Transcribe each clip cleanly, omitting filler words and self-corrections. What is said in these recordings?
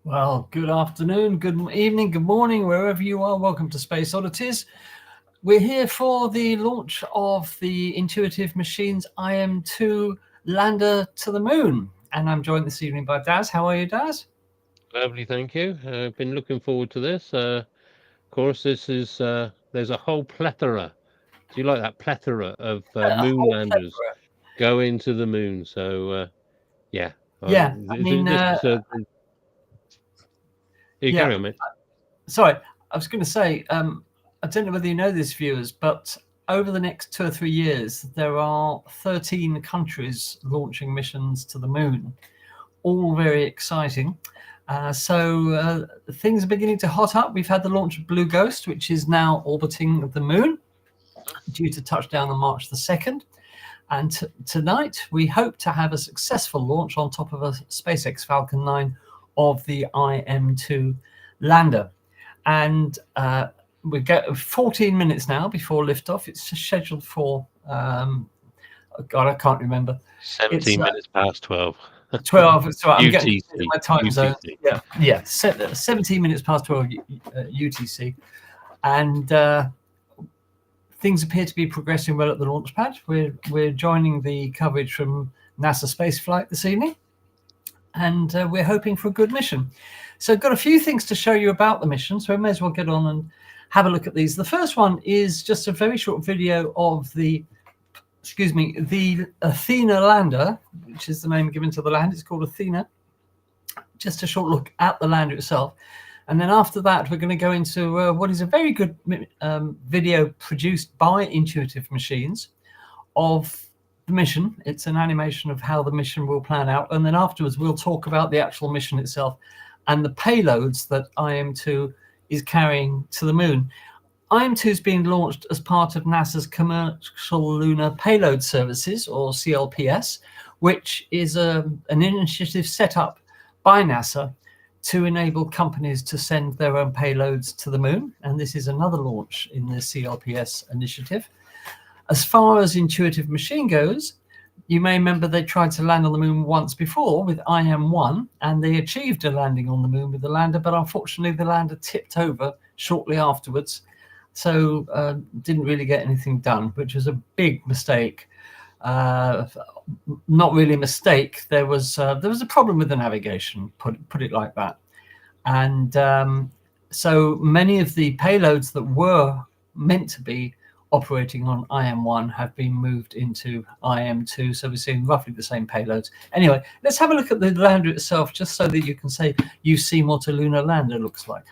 Well, good afternoon, good evening, good morning, wherever you are. Welcome to Space Oddities. We're here for the launch of the Intuitive Machines IM-2 lander to the moon. And I'm joined this evening by Daz. How are you, Daz? Lovely, thank you. I've been looking forward to this. Of course, this is there's a whole plethora. Do you like that plethora of A moon whole landers plethora. going to the moon? So yeah, Yeah, I mean, this is you yeah, carry on, mate. sorry, I was going to say, I don't know whether you know this, viewers, but over the next 2 or 3 years, there are 13 countries launching missions to the moon, all very exciting. So things are beginning to hot up. We've had the launch of Blue Ghost, which is now orbiting the moon, due to touchdown on March the 2nd. And tonight, we hope to have a successful launch on top of a SpaceX Falcon 9 of the IM-2 lander. And we get 14 minutes now before liftoff. It's scheduled for, God, I can't remember. 17 minutes past 12. 12. So I'm getting UTC. my time zone. UTC. Yeah. 17 minutes past 12 UTC. And things appear to be progressing well at the launch pad. We're joining the coverage from NASA Spaceflight this evening, and we're hoping for a good mission. So I've got a few things to show you about the mission, so we may as well get on and have a look at these. The first one is just a very short video of the Athena lander, which is the name given to the lander. It's called Athena. Just a short look at the lander itself. And then after that, we're going to go into what is a very good video produced by Intuitive Machines of the mission. It's an animation of how the mission will plan out. And then afterwards, we'll talk about the actual mission itself and the payloads that IM-2 is carrying to the moon. IM-2 is being launched as part of NASA's Commercial Lunar Payload Services, or CLPS, which is an initiative set up by NASA to enable companies to send their own payloads to the moon. And this is another launch in the CLPS initiative. As far as Intuitive Machine goes, you may remember they tried to land on the moon once before with IM-1, and they achieved a landing on the moon with the lander, but unfortunately the lander tipped over shortly afterwards. So didn't really get anything done, which was a big mistake. Not really a mistake. There was a problem with the navigation, put it like that. And so many of the payloads that were meant to be operating on IM-1 have been moved into IM-2. So we're seeing roughly the same payloads. Anyway, let's have a look at the lander itself, just so that you can say you've seen what a lunar lander looks like.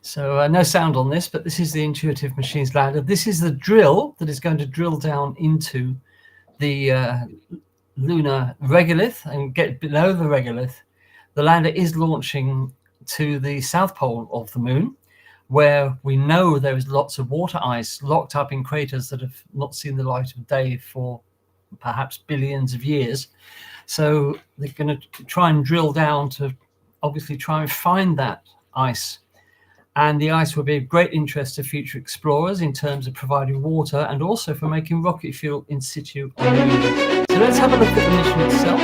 So no sound on this, but this is the Intuitive Machines lander. This is the drill that is going to drill down into the lunar regolith and get below the regolith. The lander is launching to the south pole of the moon, where we know there is lots of water ice locked up in craters that have not seen the light of day for perhaps billions of years. So they're going to try and drill down to obviously try and find that ice. And the ice will be of great interest to future explorers in terms of providing water and also for making rocket fuel in situ on the moon. So let's have a look at the mission itself.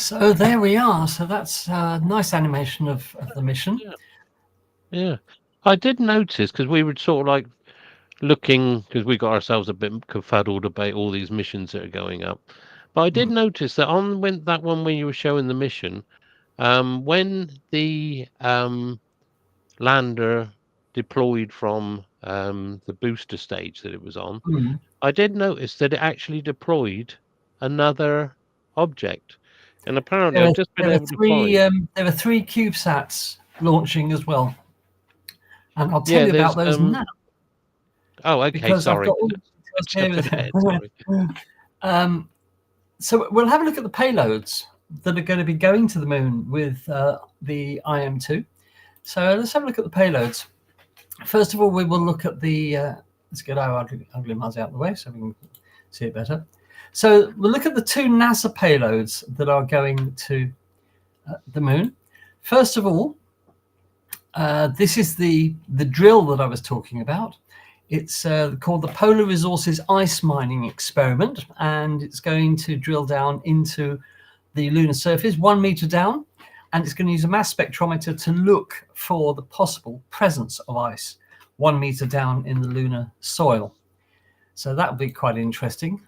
So there we are. So that's a nice animation of the mission. Yeah. I did notice, because we were sort of like looking, because we got ourselves a bit confuddled about all these missions that are going up. But I did notice that on that one when you were showing the mission, when the lander deployed from the booster stage that it was on, I did notice that it actually deployed another object. And apparently I've just been able to find... There were 3 CubeSats launching as well. And I'll tell Yeah, you there's about those now. Oh, okay, Because sorry. I've got all the details here. Sorry. So we'll have a look at the payloads that are going to be going to the moon with the IM-2. So let's have a look at the payloads. First of all, we will look at the... let's get our ugly mouse out of the way so we can see it better. So we'll look at the 2 NASA payloads that are going to the moon. First of all, this is the drill that I was talking about. It's called the Polar Resources Ice Mining Experiment, and it's going to drill down into the lunar surface 1 meter down, and it's going to use a mass spectrometer to look for the possible presence of ice 1 meter down in the lunar soil. So that will be quite interesting.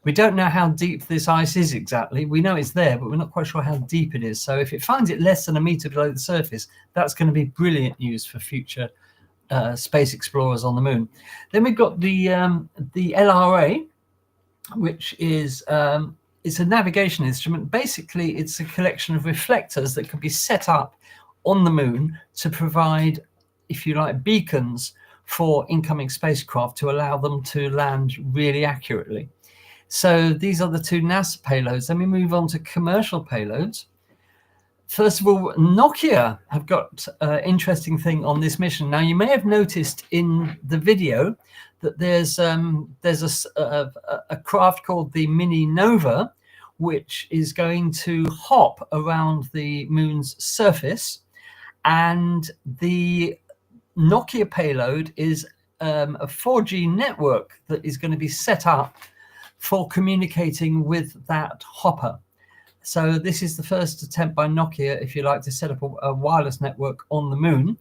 We don't know how deep this ice is exactly. We know it's there, but we're not quite sure how deep it is. So if it finds it less than 1 meter below the surface, that's going to be brilliant news for future space explorers on the moon. Then we've got the LRA, which is it's a navigation instrument. Basically, it's a collection of reflectors that can be set up on the moon to provide, if you like, beacons for incoming spacecraft to allow them to land really accurately. So these are the 2 NASA payloads. Then we move on to commercial payloads. First of all, Nokia have got an interesting thing on this mission. Now, you may have noticed in the video that there's a craft called the Mini Nova, which is going to hop around the moon's surface. And the Nokia payload is a 4G network that is going to be set up for communicating with that hopper. So this is the first attempt by Nokia, if you like, to set up a wireless network on the moon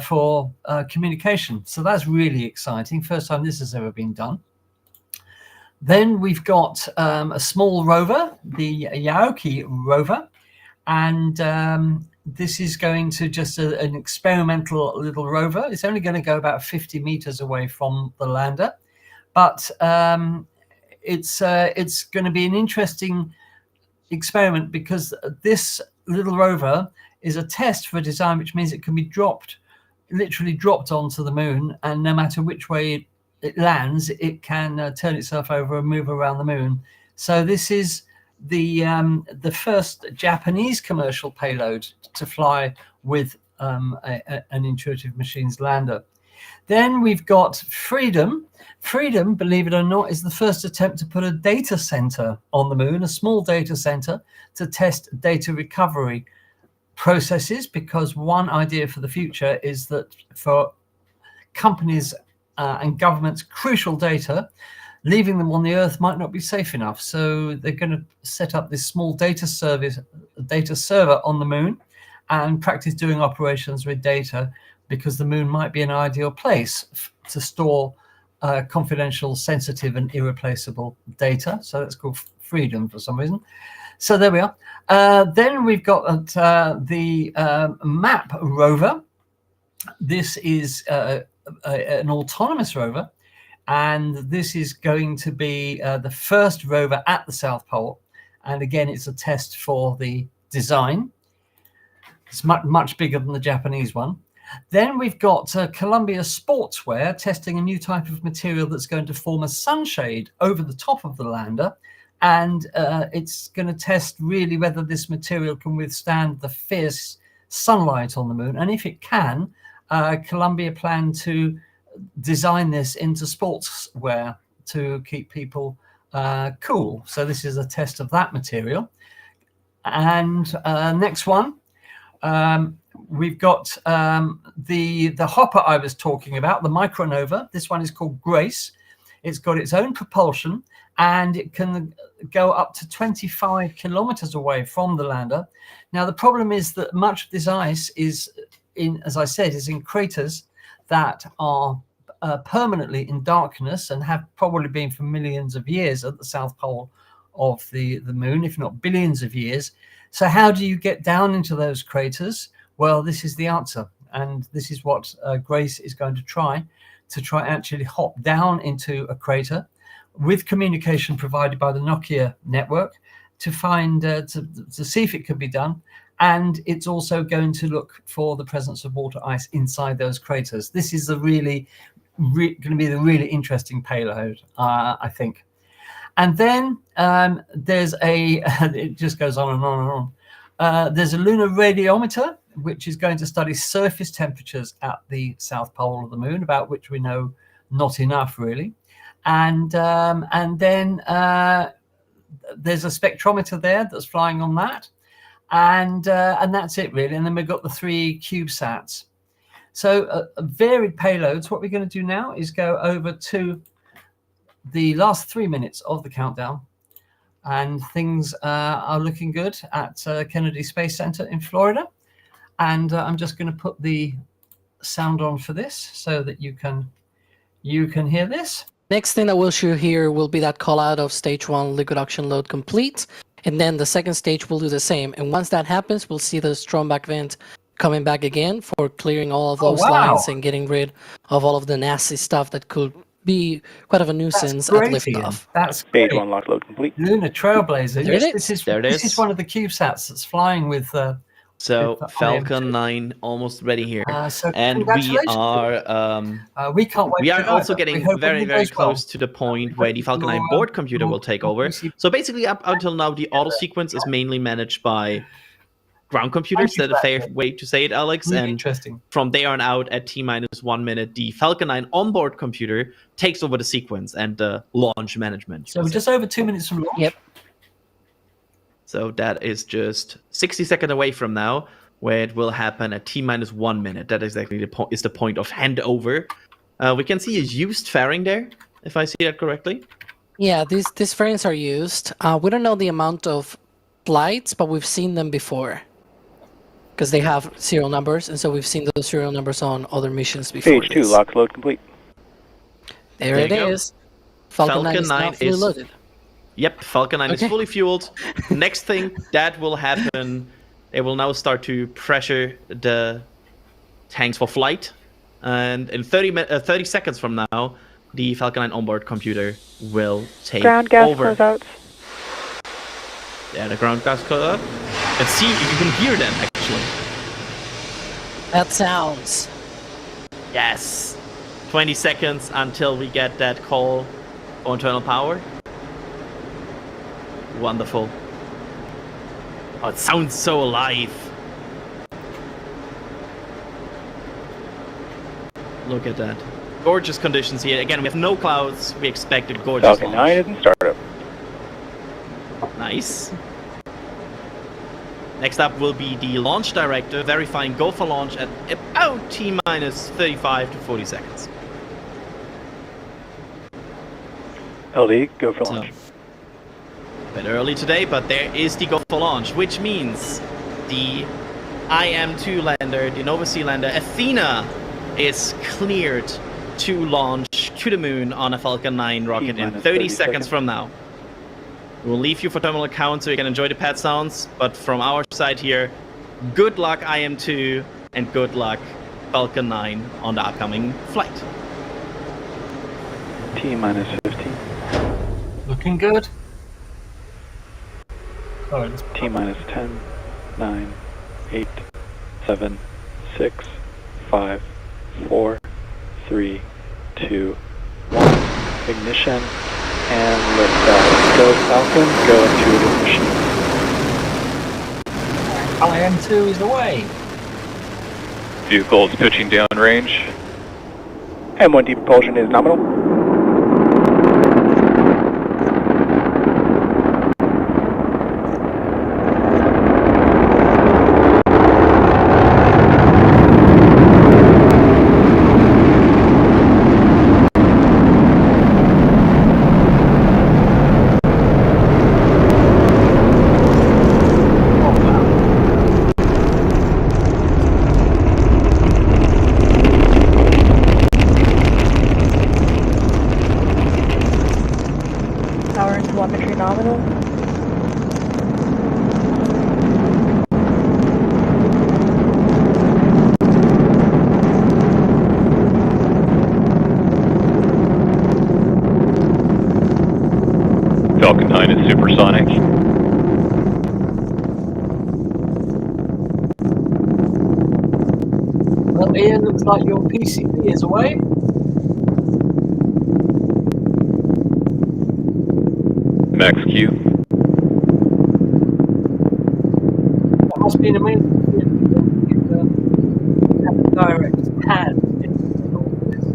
for communication. So that's really exciting. First time this has ever been done. Then we've got a small rover, the Yaoki rover, and this is going to just an experimental little rover. It's only going to go about 50 meters away from the lander, but it's going to be an interesting experiment because this little rover is a test for a design, which means it can be literally dropped onto the moon, and no matter which way it lands, it can turn itself over and move around the moon. So this is the first Japanese commercial payload to fly with an Intuitive Machines lander. Then we've got Freedom. Freedom, believe it or not, is the first attempt to put a data center on the moon, a small data center to test data recovery processes, because one idea for the future is that for companies and governments, crucial data, leaving them on the Earth might not be safe enough. So they're going to set up this small data server on the moon and practice doing operations with data, because the moon might be an ideal place to store confidential, sensitive, and irreplaceable data. So that's called Freedom for some reason. So there we are. Then we've got the MAP rover. This is an autonomous rover, and this is going to be the first rover at the South Pole. And again, it's a test for the design. It's much bigger than the Japanese one. Then we've got Columbia Sportswear testing a new type of material that's going to form a sunshade over the top of the lander. And it's going to test really whether this material can withstand the fierce sunlight on the moon. And if it can, Columbia plan to design this into sportswear to keep people cool. So this is a test of that material. And next one, we've got the hopper I was talking about, the Micronova. This one is called Grace. It's got its own propulsion, and it can go up to 25 kilometers away from the lander. Now, the problem is that much of this ice is in, as I said, is in craters that are permanently in darkness and have probably been for millions of years at the south pole of the moon, if not billions of years. So how do you get down into those craters? Well, this is the answer. And this is what Grace is going to try actually hop down into a crater with communication provided by the Nokia network to find, to see if it can be done. And it's also going to look for the presence of water ice inside those craters. This is the really going to be the really interesting payload, I think. And then there's a, it just goes on and on and on. There's a lunar radiometer, which is going to study surface temperatures at the south pole of the moon, about which we know not enough really. And then there's a spectrometer there that's flying on that. And that's it really. And then we've got the 3 CubeSats. So varied payloads. What we're going to do now is go over to the last 3 minutes of the countdown, and things are looking good at Kennedy Space Center in Florida. And I'm just going to put the sound on for this so that you can hear this. Next thing that we'll show here will be that call out of stage 1 liquid oxygen load complete. And then the second stage will do the same. And once that happens, we'll see the Stromback vent coming back again for clearing all of those lines and getting rid of all of the nasty stuff that could be quite of a nuisance at liftoff. That's Stage 1 lock load complete. Lunar Trailblazer. There it This is. this is one of the CubeSats that's flying with. So with Falcon IM-2. 9 almost ready here, So and we congratulations. are We can't wait. we are to also know. getting We hope very everything goes well. close to the point where the Falcon 9 board computer will take over. So basically, up until now, the auto sequence is mainly managed by ground computers. That's a fair way to say it, Alex. Really And interesting. from there on out, at T-1 minute, the Falcon 9 onboard computer takes over the sequence and the launch management. So we're just over 2 minutes from launch. Yep. So that is just 60 seconds away from now, where it will happen at T-1 minute. That is exactly the point of handover. We can see a used fairing there, if I see that correctly. Yeah, these variants are used. We don't know the amount of flights, but we've seen them before. Because they have serial numbers, and so we've seen those serial numbers on other missions before. Stage 2 lock load complete. There it you go. is. Falcon 9 is now fully loaded. Yep, Falcon 9 is fully fueled. Next thing that will happen, it will now start to pressure the tanks for flight. And in 30 seconds from now, the Falcon 9 onboard computer will take Ground gas over. closeouts. Yeah, the ground gas closeout. Let's see if you can hear them, actually. That sounds. Yes. 20 seconds until we get that call for internal power. Wonderful. Oh, it sounds so alive. Look at that. Gorgeous conditions here. Again, we have no clouds. We expected gorgeous Falcon 9 launch. is in startup. Nice. Next up will be the launch director verifying go for launch at about T-minus 35 to 40 seconds. LD, go for So, launch. a bit early today, but there is the go for launch, which means the IM-2 lander, the Nova Sea lander, Athena, is cleared to launch to the moon on a Falcon 9 rocket in T-minus 30 seconds from now. We'll leave you for terminal account so you can enjoy the pad sounds, but from our side here, good luck IM-2 and good luck Falcon 9 on the upcoming flight. T-minus 15. Looking good. Oh, T-minus 10, 9, 8, 7, 6, 5, 4, 3, 2, 1. Ignition and liftoff. Go Falcon, go intuitive machine. IM-2 is away. Vehicles pitching down range. M1D propulsion is nominal. Power and telemetry nominal. Falcon 9 is supersonic. Well, Ian, looks like your PCB is away. Max Q. That must be an amazing feeling to have a direct hand in all of this.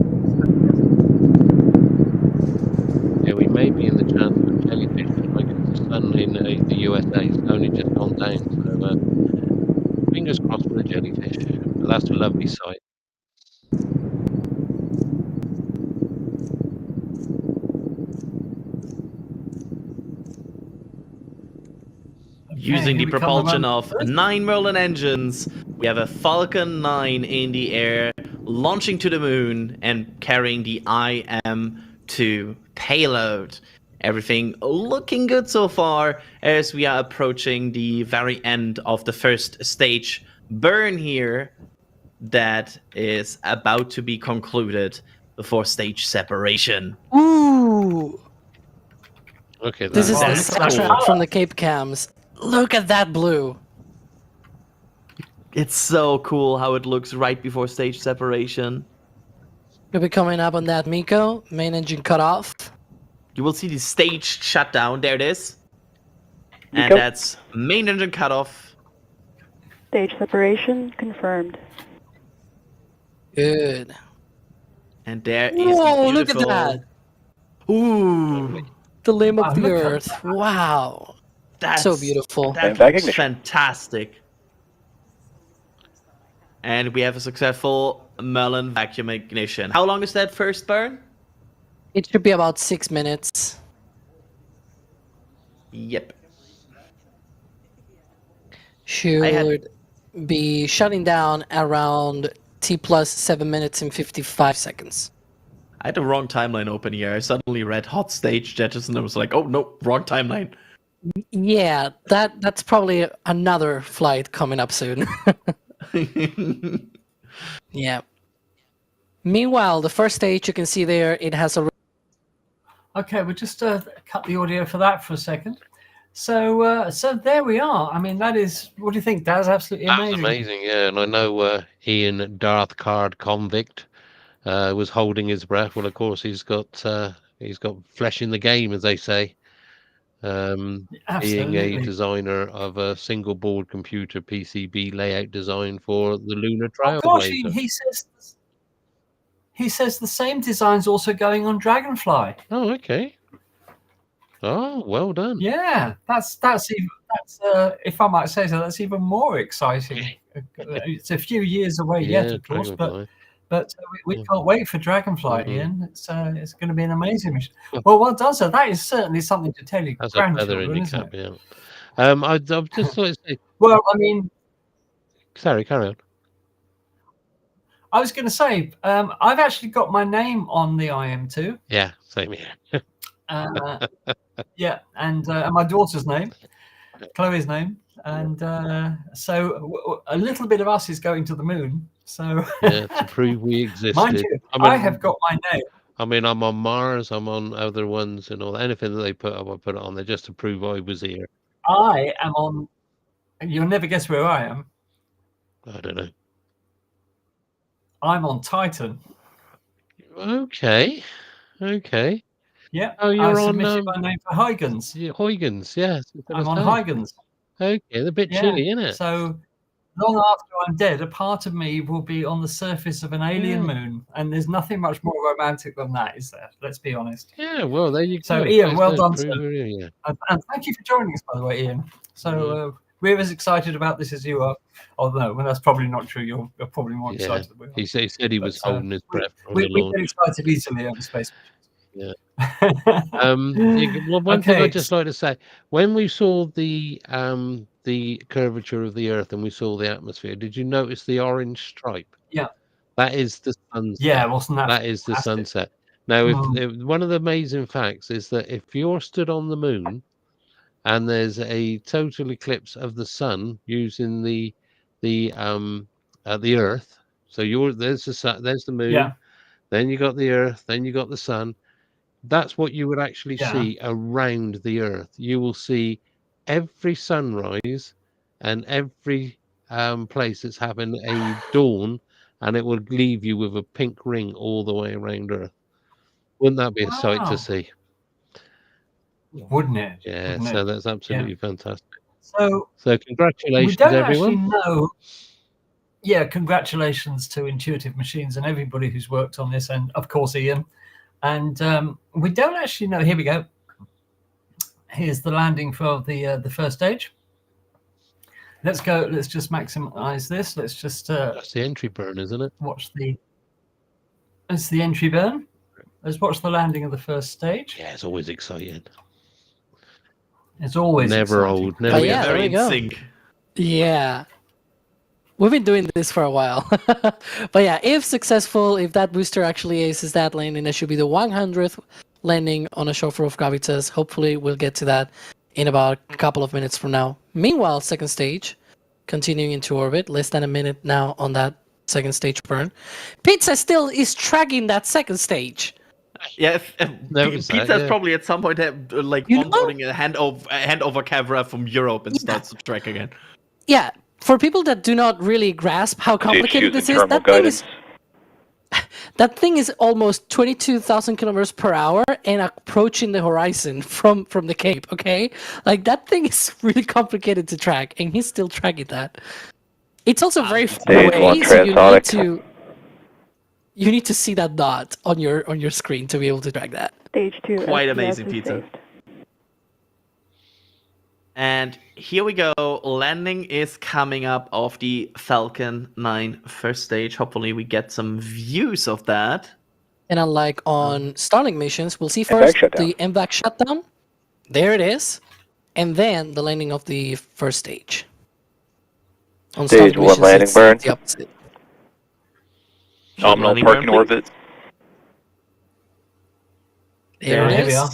Yeah, we may be in the chance of jellyfish. I guess the sun in the USA has only just gone down, so fingers crossed for the jellyfish. But that's a lovely sight. Using the here we come propulsion around of first. 9 Merlin engines, we have a Falcon 9 in the air, launching to the moon and carrying the IM-2 payload. Everything looking good so far as we are approaching the very end of the first stage burn here that is about to be concluded before stage separation. Ooh! Okay, This is the That's soundtrack cool. from the Cape Cams. Look at that blue. It's so cool how it looks right before stage separation. We'll be coming up on that Miko. Main engine cut off. You will see the stage shut down. There it is. And Nico? that's main engine cutoff. Stage separation confirmed. Good. And there is Whoa, the look at beautiful... that. Ooh, The limb Wow, of the look at Earth. Wow. that's So beautiful. That Back looks ignition. fantastic. And we have a successful Merlin vacuum ignition. How long is that first burn? It should be about 6 minutes. Yep. Should be shutting down around T plus 7 minutes and 55 seconds. I had the wrong timeline open here. I suddenly read hot stage status and I was like, oh no, wrong timeline. Yeah, that's probably another flight coming up soon. Yeah. Meanwhile, the first stage you can see there, it has a... Okay, we'll just cut the audio for that for a second. So there we are. I mean, that is, what do you think, Daz? Absolutely That was amazing. amazing, yeah. And I know Ian Darth Card Convict was holding his breath. Well, of course, he's got flesh in the game, as they say. Being a Absolutely. designer of a single board computer PCB layout design for the Lunar Oh gosh, Trailblazer. he says the same design's also going on Dragonfly. Oh, okay. Oh, well done. Yeah, that's if I might say so, that's even more exciting. It's a few years away yet, of course, Dragonfly. but we can't wait for Dragonfly, Mhm. Ian. It's going to be an amazing mission. Well done, sir. That is certainly something to tell your That's a feather in grandchildren, your isn't cap, it? yeah. I've just thought, Well, I mean, sorry, carry on. I was going to say, I've actually got my name on the IM-2. Yeah, same here. Yeah, and my daughter's name, Chloe's name, and so a little bit of us is going to the moon. So Yeah, to prove we existed. mind you, I mean, I have got my name. I mean, I'm on Mars, I'm on other ones and all that. Anything that they put up, I put it on there just to prove I was here. I am on. You'll never guess where I am. I don't know. I'm on Titan. Okay. Yeah. Oh, I you're on submitted my name for Huygens. Huygens, yes. I'm on Huygens. Okay, they're a bit Yeah. chilly, isn't it? So long after I'm dead, a part of me will be on the surface of an alien moon, and there's nothing much more romantic than that, is there? Let's be honest. Yeah, well, there you go. So, Ian, well done, Prove sir. we're here, yeah. And thank you for joining us, by the way, Ian. So we're as excited about this as you are. Oh no, well, that's probably not true. You're probably more excited than we are. He said he was But, holding his breath on we the launch. get excited easily over space. Yeah. Well, one thing I'd just like to say, when we saw the curvature of the Earth and we saw the atmosphere, did you notice the orange stripe? Yeah. That is the sunset. Yeah, wasn't that That is the fantastic? sunset. Now, if one of the amazing facts is that if you're stood on the moon and there's a total eclipse of the sun using the Earth, so there's the sun, there's the moon, Yeah. then you got the Earth, then you got the sun. That's what you would actually Yeah. see around the Earth. You will see every sunrise and every place that's having a dawn, and it will leave you with a pink ring all the way around Earth. Wouldn't that be a sight Wow. to see? Wouldn't it? Yeah, Wouldn't so it? that's absolutely fantastic. So So we congratulations, don't everyone. actually know. Yeah, congratulations to Intuitive Machines and everybody who's worked on this, and of course Ian. And we don't actually know. Here we go. Here's the landing for the first stage. Let's go. Let's just maximize this. Let's just That's the entry burn, isn't it? watch the. It's the entry burn. Let's watch the landing of the first stage. Yeah, it's always exciting. It's always Never exciting. old, never Oh, We yeah, are there very we in go. sync. Yeah. We've been doing this for a while. But yeah, if successful, if that booster actually aces that landing, that should be the 100th landing on a chauffeur of gravitas. Hopefully, we'll get to that in about a couple of minutes from now. Meanwhile, second stage, continuing into orbit, less than a minute now on that second stage burn. Pizza still is tracking that second stage. Yeah, Noticed that, Pizza's yeah. probably at some point like You know- onboarding a handover camera from Europe and starts to track again. Yeah, for people that do not really grasp how complicated this using is, terminal that thing is almost 22,000 kilometers per hour and approaching the horizon from the Cape. Okay, like that thing is really complicated to track, and he's still tracking that. It's also very far Stage one away, so transonic. you need to see that dot on your screen to be able to track that. Stage 2 Quite STS amazing, is Pizza. saved. And here we go. Landing is coming up of the Falcon 9 first stage. Hopefully we get some views of that. And unlike on Starlink missions, we'll see first shutdown. the MVAC shutdown. There it is. And then the landing of the first stage. On Stage Starlink one missions, landing it's burn. the opposite. Nominal Landing parking burn, please. orbit. There it Here we is. are.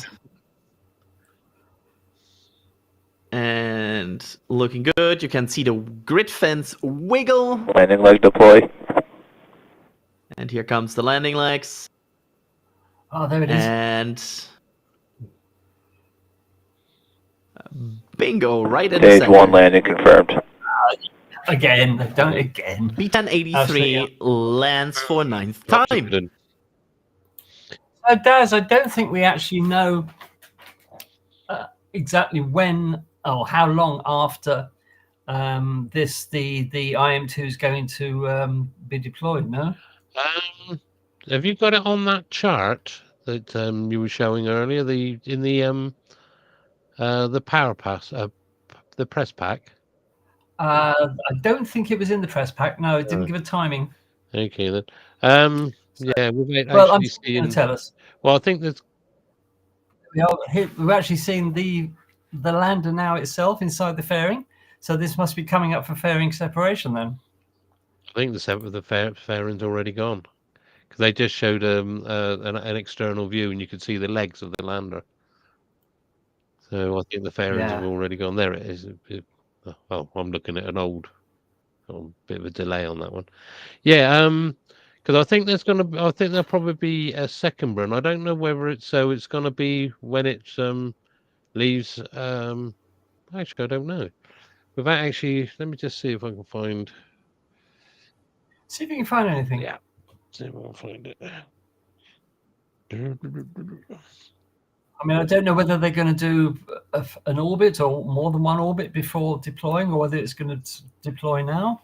And looking good. You can see the grid fence wiggle. Landing leg deploy. And here comes the landing legs. Oh, there it is. And bingo, right in the Stage center. one landing confirmed. Again, they've done it again. B1083 Absolutely. lands for 9th time. Good. So, Daz, I don't think we actually know exactly when or how long after the IM-2 is going to be deployed. No. Have you got it on that chart that you were showing earlier? In the power pass, the press pack. I don't think it was in the press pack. No, it didn't give a timing. Okay then. Yeah, we've Well, I'm actually going seen. to tell us. Well, I think there's. We've actually seen the lander now itself inside the fairing. So this must be coming up for fairing separation then. I think the fairing's already gone because they just showed an external view and you could see the legs of the lander. So I think the fairings have already gone. There it is. Oh, I'm looking at an old, bit of a delay on that one. Yeah, because I think there'll probably be a second burn. I don't know whether it's going to be when it leaves. Actually, I don't know. Without actually, let me just see if I can find. See if you can find anything. Yeah, see if I can find it. I mean, I don't know whether they're going to do an orbit or more than one orbit before deploying, or whether it's going to deploy now.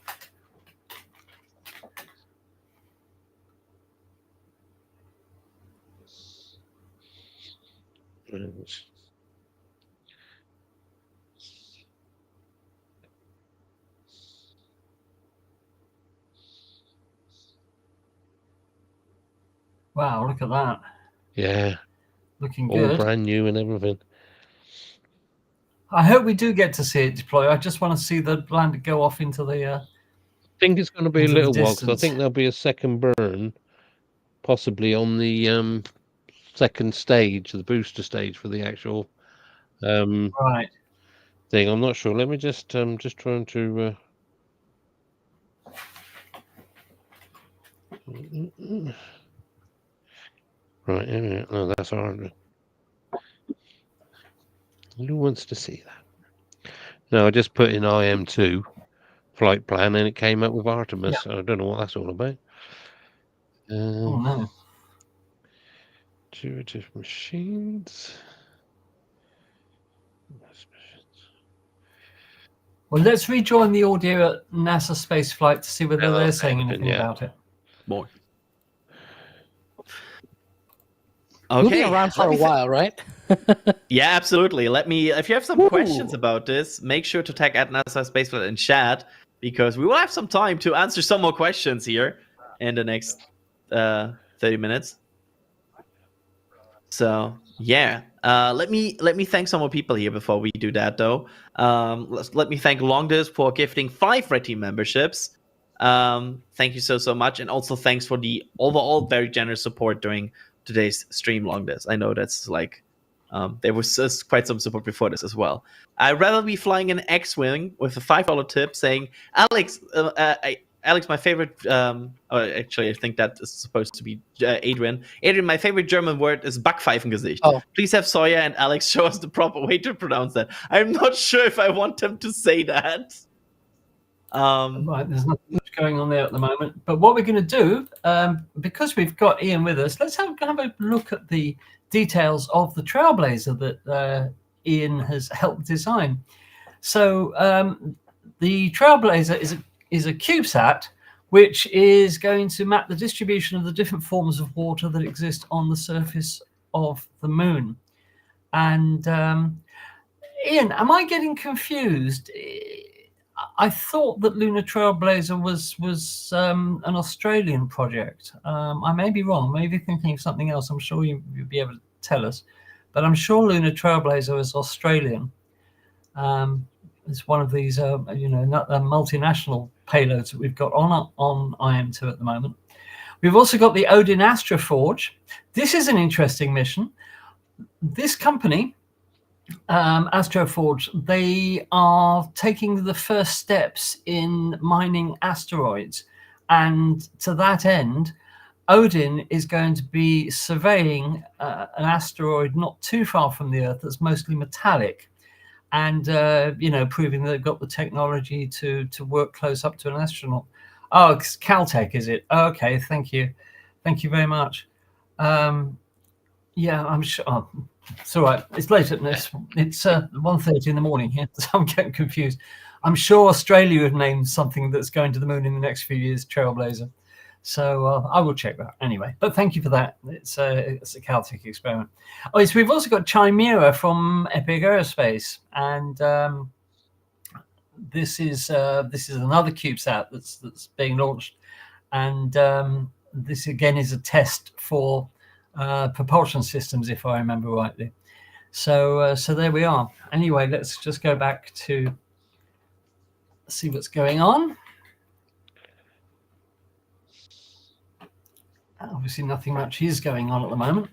Wow, look at that. Yeah, Looking all good. brand new and everything. I hope we do get to see it deploy. I just want to see the lander go off into the... I think it's going to be a into the little while because I distance. think there'll be a second burn, possibly on the second stage, the booster stage for the actual Right. thing. I'm not sure. Let me just trying to. Right. Yeah, no, that's hard. Who wants to see that? No, I just put in IM-2 flight plan, and it came up with Artemis. I don't know what that's all about. Oh no. Intuitive machines. Well, let's rejoin the audio at NASA space flight to see whether Hello, they're saying David, anything yeah. about it. More. We'll be Okay. around for a while, right? Yeah, absolutely. If you have some questions about this, make sure to tag at NASA Spaceflight in chat, because we will have some time to answer some more questions here in the next 30 minutes. So yeah, let me thank some more people here before we do that, though. Let me thank Longdis for gifting 5 Red Team memberships. Thank you so much, and also thanks for the overall very generous support during today's stream, Longdis. I know that's like there was quite some support before this as well. I'd rather be flying an X-wing with a $5 tip saying, Alex, Alex, my favorite. Actually, I think that is supposed to be Adrian. Adrian, my favorite German word is Backpfeifengesicht. Oh. Please have Sawyer and Alex show us the proper way to pronounce that. I'm not sure if I want them to say that. Right, there's nothing much going on there at the moment. But what we're going to do, because we've got Ian with us, let's have a look at the details of the Trailblazer that Ian has helped design. So the Trailblazer is a CubeSat, which is going to map the distribution of the different forms of water that exist on the surface of the moon. And Ian, am I getting confused? I thought that Lunar Trailblazer was an Australian project. I may be wrong, maybe thinking of something else. I'm sure you'll be able to tell us. But I'm sure Lunar Trailblazer is Australian. It's one of these, multinational payloads that we've got on IM-2 at the moment. We've also got the Odin Astroforge. This is an interesting mission. This company, Astroforge, they are taking the first steps in mining asteroids, and to that end, Odin is going to be surveying an asteroid not too far from the Earth that's mostly metallic, and proving that they've got the technology to work close up to an astronaut. Oh, it's Caltech, is it? Oh, okay, thank you very much. Yeah, I'm sure. Oh, it's all right. It's late at this. It's 1:30 in the morning here, so I'm getting confused. I'm sure Australia have named something that's going to the moon in the next few years Trailblazer. So I will check that anyway. But thank you for that. It's a Caltech experiment. Oh, yes, we've also got Chimera from Epic Aerospace, and this is another CubeSat that's being launched, and this again is a test for propulsion systems, if I remember rightly. So there we are. Anyway, let's just go back to see what's going on. Obviously, nothing much is going on at the moment.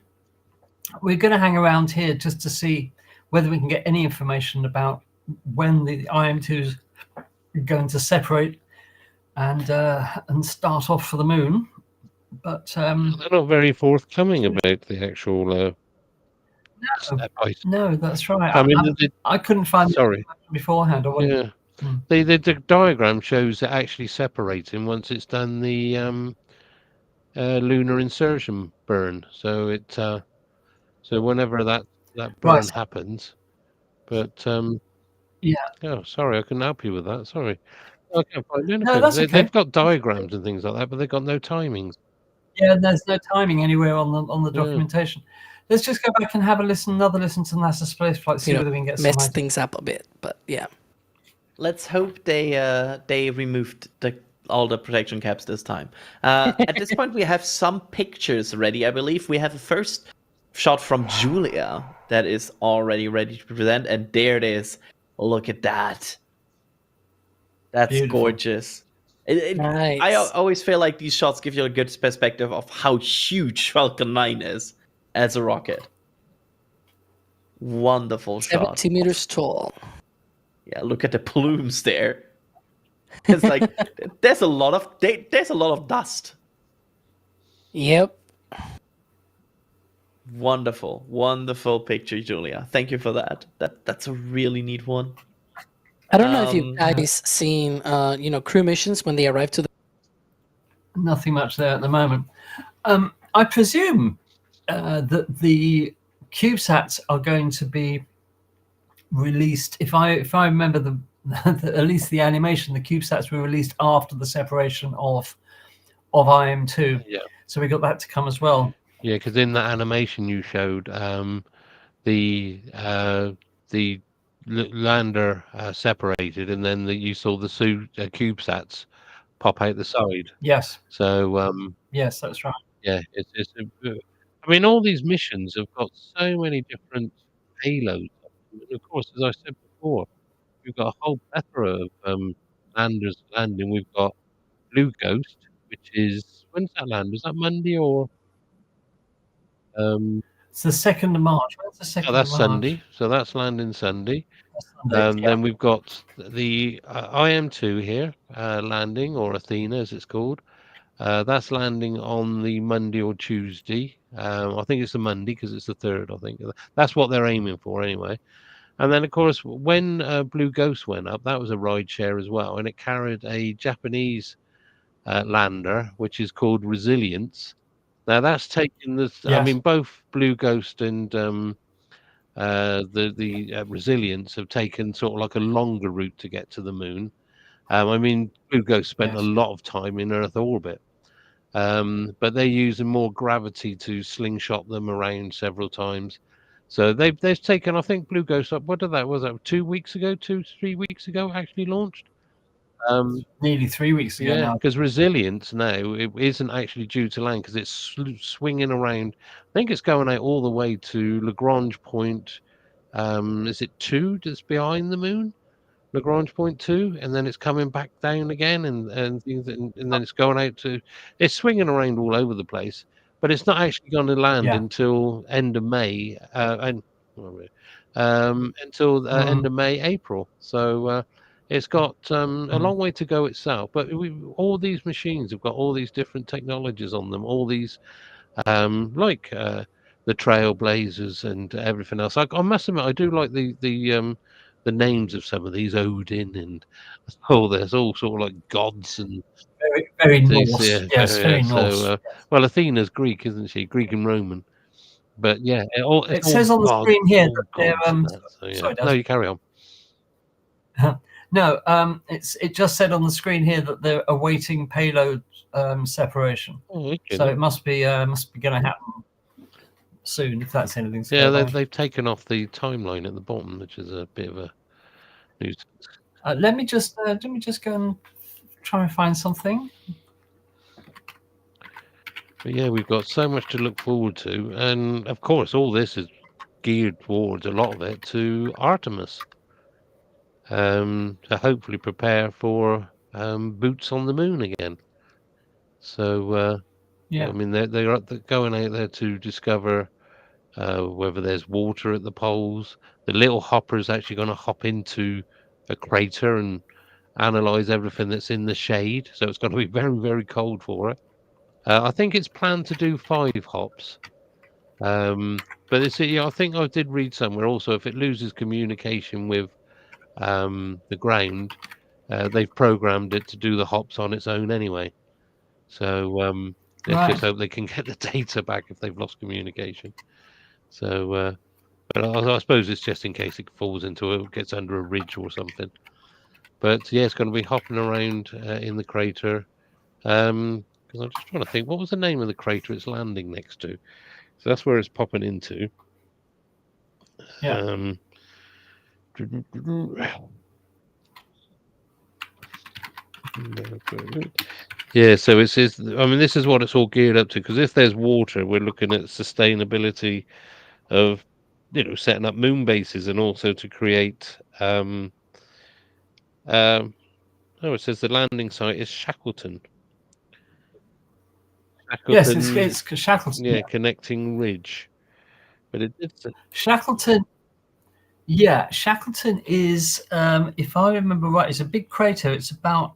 We're going to hang around here just to see whether we can get any information about when the IM-2s are going to separate and start off for the moon. But they're not very forthcoming about the actual. No, that's right. I mean, I couldn't find it beforehand. Yeah, the diagram shows it actually separating once it's done the lunar insertion burn. So it so whenever that burn happens, but yeah. Oh, sorry, I couldn't help you with that. Sorry, I can't find anything. No, that's okay. They've got diagrams and things like that, but they've got no timings. Yeah, there's no timing anywhere on the documentation. Let's just go back and have another listen to NASA spaceflight, see whether we can get some mess things up a bit, but yeah. Let's hope they removed all the protection caps this time. At this point, we have some pictures ready. I believe we have a first shot from Julia that is already ready to present, and there it is. Look at that. That's beautiful. Gorgeous. Nice. I always feel like these shots give you a good perspective of how huge Falcon 9 is. as a rocket. Wonderful shot. 70 meters tall. Yeah, look at the plumes there. It's like there's a lot of dust. Yep. Wonderful, wonderful picture, Julia. Thank you for that. That's a really neat one. I don't know if you Um, guys seen, crew missions when they arrive to the. Nothing much there at the moment. I presume that the CubeSats are going to be released. If I remember at least the animation, the CubeSats were released after the separation of IM-2. Yeah. So we got that to come as well. Yeah, because in that animation you showed, the lander separated, and then you saw the CubeSats pop out the side. Yes. So Yes, that's right. yeah, it's I mean, all these missions have got so many different payloads. And of course, as I said before, we've got a whole plethora of landers landing. We've got Blue Ghost, which is, when's that land? Is that Monday or? It's the 2nd of March. When's the 2nd Oh, that's of March? Sunday. So that's landing Sunday. That's Sunday, yeah. Then we've got the IM-2 here, landing, or Athena as it's called. That's landing on the Monday or Tuesday. I think it's the Monday because it's the 3rd, I think. That's what they're aiming for anyway. And then, of course, when Blue Ghost went up, that was a ride share as well. And it carried a Japanese lander, which is called Resilience. Now, that's taken this. I Yes. mean, both Blue Ghost and the Resilience have taken sort of like a longer route to get to the moon. I mean, Blue Ghost spent a lot of time in Earth orbit, but they're using more gravity to slingshot them around several times. So they've taken, I think, Blue Ghost up. What did that was that 2 weeks ago, 3 weeks ago, actually launched. Nearly 3 weeks ago Yeah, now. because Resilience now it isn't actually due to land because it's swinging around. I think it's going out all the way to Lagrange Point. Is it 2 that's behind the moon? Lagrange Point 2, and then it's coming back down again, and things, and then it's going out to. It's swinging around all over the place, but it's not actually going to land until end of May, until end of May, April. So it's got a long way to go itself. But all these machines have got all these different technologies on them, all these like the Trailblazers and everything else. I must admit, I do like the names of some of these, Odin and there's all sort of like gods and very, very these, Norse. Yes, very Norse. So well, Athena's Greek, isn't she? Greek and Roman. But yeah, It says on the screen here that they're sorry, no, you carry on. No, it just said on the screen here that they're awaiting payload separation. Okay. So it must be going to happen soon, if that's anything. Yeah, they've taken off the timeline at the bottom, which is a bit of a nuisance. Let me just go and try and find something. But yeah, we've got so much to look forward to, and of course, all this is geared towards, a lot of it, to Artemis, to hopefully prepare for boots on the moon again. So yeah, I mean, they're going out there to discover whether there's water at the poles. The little hopper is actually going to hop into a crater and analyze everything that's in the shade. So it's going to be very, very cold for it. I think it's planned to do 5 hops. But I think I did read somewhere also, if it loses communication with the ground, they've programmed it to do the hops on its own anyway. So let's just hope they can get the data back if they've lost communication. So, but I suppose it's just in case it falls gets under a ridge or something. But yeah, it's going to be hopping around in the crater. Because I'm just trying to think, what was the name of the crater it's landing next to? So that's where it's popping into. yeah. Yeah, so it says, I mean, this is what it's all geared up to, because if there's water, we're looking at sustainability of, setting up moon bases, and also to create, it says the landing site is Shackleton. Yes, it's Shackleton. Yeah, connecting ridge. But it did. Shackleton. Yeah, Shackleton is, if I remember right, it's a big crater. It's about,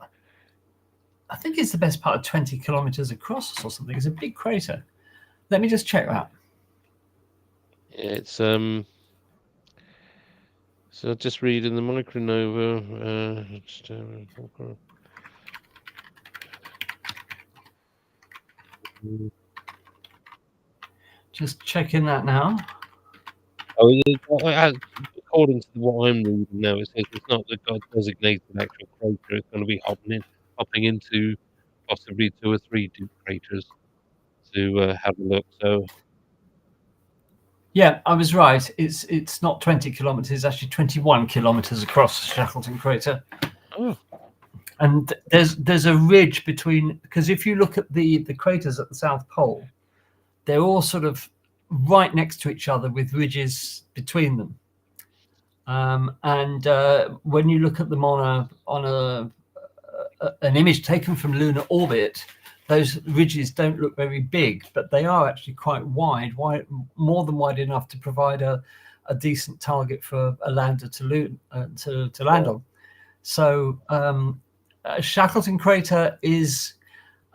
I think it's the best part of 20 kilometers across or something. It's a big crater. Let me just check that. Yeah, it's So just reading the micronova. Just checking that now. Oh, according to what I'm reading now, it says it's not the designated actual crater. It's going to be hopping into possibly 2 or 3 deep craters to have a look. So Yeah, I was right. It's not 20 kilometers, it's actually 21 kilometers across Shackleton crater. oh, And there's a ridge between, because if you look at the craters at the South Pole, they're all sort of right next to each other with ridges between them. And when you look at them on an image taken from lunar orbit, those ridges don't look very big, but they are actually quite wide, more than wide enough to provide a decent target for a lander to land on. So Shackleton crater is,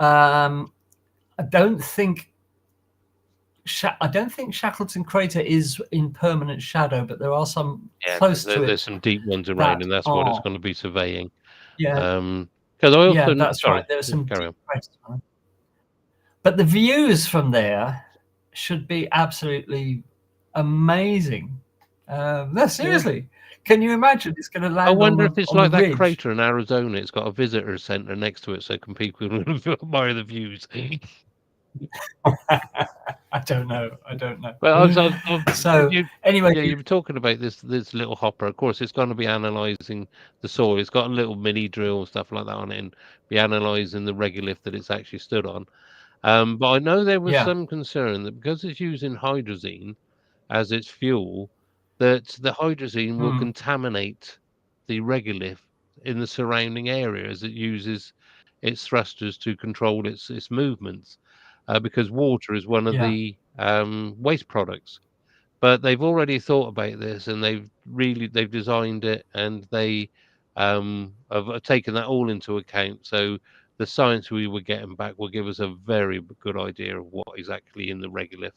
I don't think Shackleton crater is in permanent shadow, but there are some close to it. There's some deep ones around, and that's what it's going to be surveying. Yeah. Because I also, that's sorry, right. There are some carry on. But the views from there should be absolutely amazing. No, seriously, can you imagine? It's going to land. I wonder if it's like that ridge. crater in Arizona. It's got a visitor center next to it, so people can admire the views. I don't know. Well, so anyway, yeah, you were talking about this little hopper. Of course, it's going to be analysing the soil. It's got a little mini drill and stuff like that on it, and be analysing the regolith that it's actually stood on. But I know there was some concern that because it's using hydrazine as its fuel, that the hydrazine will contaminate the regolith in the surrounding area as it uses its thrusters to control its movements. Because water is one of the waste products. But they've already thought about this, and they've designed it, and they have taken that all into account. So the science we were getting back will give us a very good idea of what is actually in the regolith.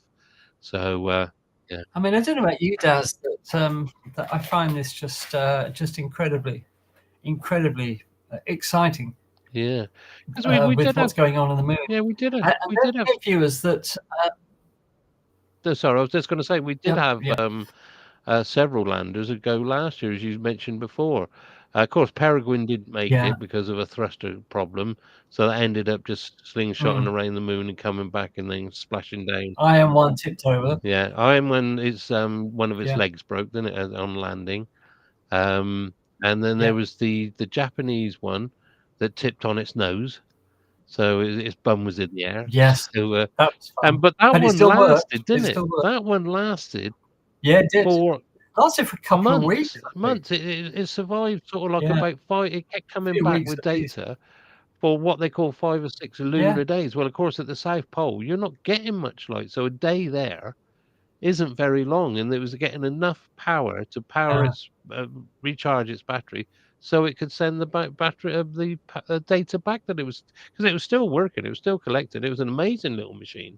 So yeah. I mean, I don't know about you, Daz, that I find this just incredibly exciting. Yeah, because we did what's going on the moon. Yeah, we did have. We did have viewers that. Sorry, I was just going to say we did have several landers that go last year, as you mentioned before. Of course, Peregrine didn't make it because of a thruster problem, so that ended up just slingshotting around the moon and coming back and then splashing down. IM-1 tipped over. Yeah, IM-1 is one of its legs broke, didn't it, on landing? And then there was the Japanese one that tipped on its nose, so its bum was in the air. Yes, so, that was fun. But that one lasted, didn't it? That one lasted. Yeah, it did. Lasted for a couple of weeks. Months. It survived sort of like about 5. It kept coming back with data for what they call 5 or 6 lunar days. Well, of course, at the South Pole, you're not getting much light, so a day there isn't very long, and it was getting enough power to power its recharge its battery, so it could send the battery of the data back that it was, because it was still working, it was still collecting. It was an amazing little machine.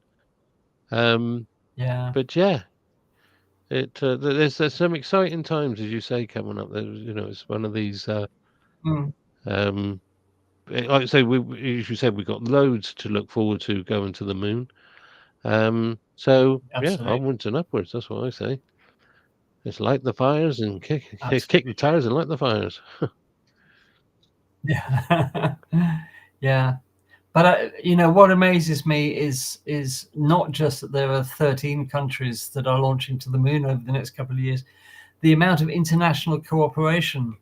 But yeah, there's some exciting times, as you say, coming up. It's one of these. Like I say, as you said, we've got loads to look forward to going to the moon. So Absolutely. onwards and upwards. That's what I say. It's light the fires and kick the tires and light the fires. Yeah. But what amazes me is not just that there are 13 countries that are launching to the moon over the next couple of years. The amount of international cooperation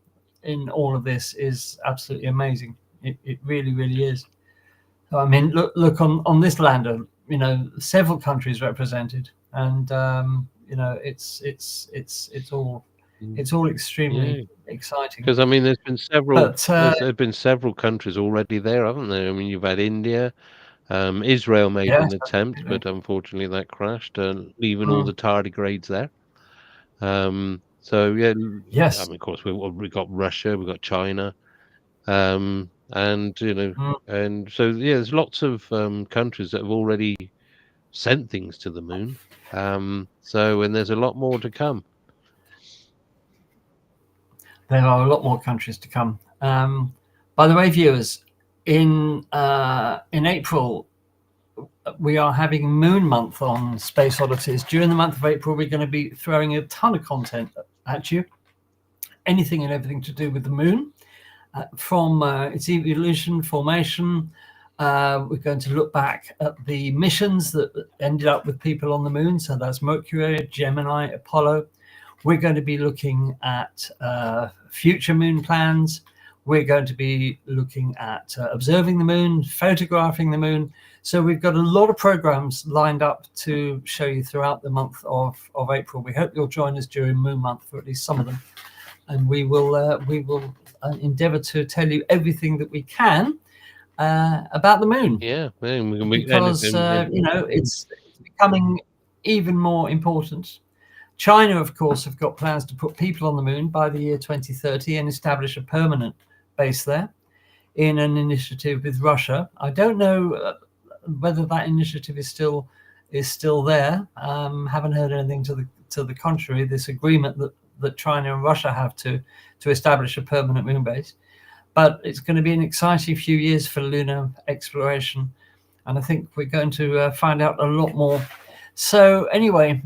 in all of this is absolutely amazing. It really, really is. So, I mean, look on this lander. Several countries represented, and it's all extremely exciting. Because I mean, there's been several countries already there, haven't there? I mean, you've had India, Israel made Yes, an attempt, absolutely. but unfortunately that crashed, leaving all the tardigrades there. So yeah, Yes. I mean, of course, we got Russia, we got China, and and so yeah, there's lots of countries that have already sent things to the moon. So and there's a lot more to come. There are a lot more countries to come. By the way, viewers, in April, we are having Moon Month on Space Oddities. During the month of April, we're going to be throwing a ton of content at you. Anything and everything to do with the moon, from its evolution, formation. We're going to look back at the missions that ended up with people on the moon. So that's Mercury, Gemini, Apollo. We're going to be looking at future moon plans. We're going to be looking at observing the moon, photographing the moon. So we've got a lot of programs lined up to show you throughout the month of April. We hope you'll join us during Moon Month for at least some of them. And we will endeavour to tell you everything that we can about the moon. Yeah, because it's becoming even more important. China, of course, have got plans to put people on the moon by the year 2030 and establish a permanent base there in an initiative with Russia. I don't know whether that initiative is still there. Haven't heard anything to the contrary. This agreement that China and Russia have to establish a permanent moon base. But it's going to be an exciting few years for lunar exploration. And I think we're going to find out a lot more. So anyway,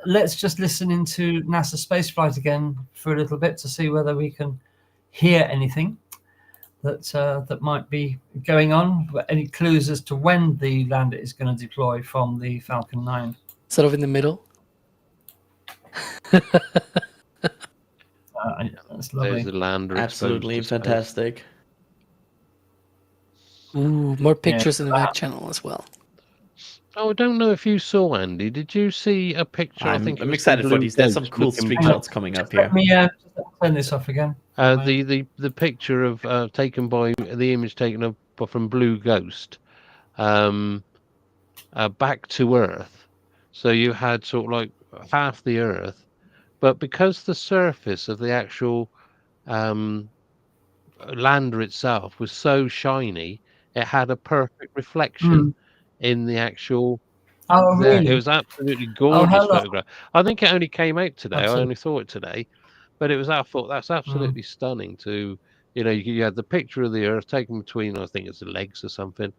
let's just listen into NASA spaceflight again for a little bit to see whether we can hear anything that might be going on. Any clues as to when the lander is going to deploy from the Falcon 9? Sort of in the middle. That's lovely. There's the lander. Absolutely fantastic. Ooh, more pictures in the back channel as well. Oh, I don't know if you saw, Andy. Did you see a picture? I'm excited for these. There's some cool screenshots coming up here. Let me turn this off again. The picture of taken by the image taken up from Blue Ghost, back to Earth. So you had sort of like half the Earth, but because the surface of the actual lander itself was so shiny, it had a perfect reflection in the actual. Oh, really? It was absolutely gorgeous photograph. I think it only came out today. Absolutely. I only saw it today, but it was. I thought that's absolutely stunning. To you had the picture of the Earth taken between, I think it's the legs or something,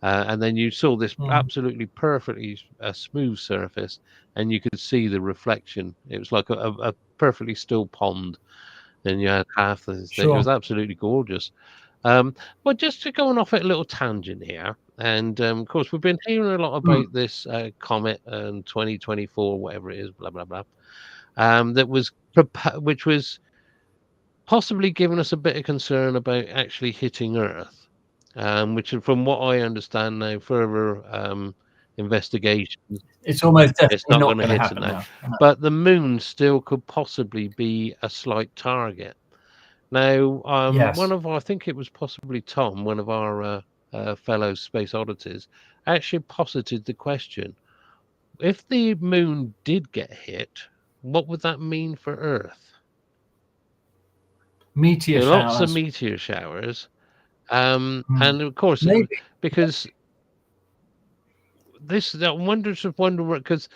and then you saw this absolutely perfectly smooth surface, and you could see the reflection. It was like a perfectly still pond. Then you had half the thing. It was absolutely gorgeous. But just to go on off at a little tangent here, and of course we've been hearing a lot about this comet and 2024, whatever it is, blah blah blah, that was which was possibly giving us a bit of concern about actually hitting Earth, which, from what I understand now, further investigations, it's almost definitely not going to hit happen now. No. But the moon still could possibly be a slight target. Now, Yes. I think it was possibly Tom, one of our fellow Space Oddities, actually posited the question: if the moon did get hit, what would that mean for Earth? Meteor showers. Lots of meteor showers, and of course, because this because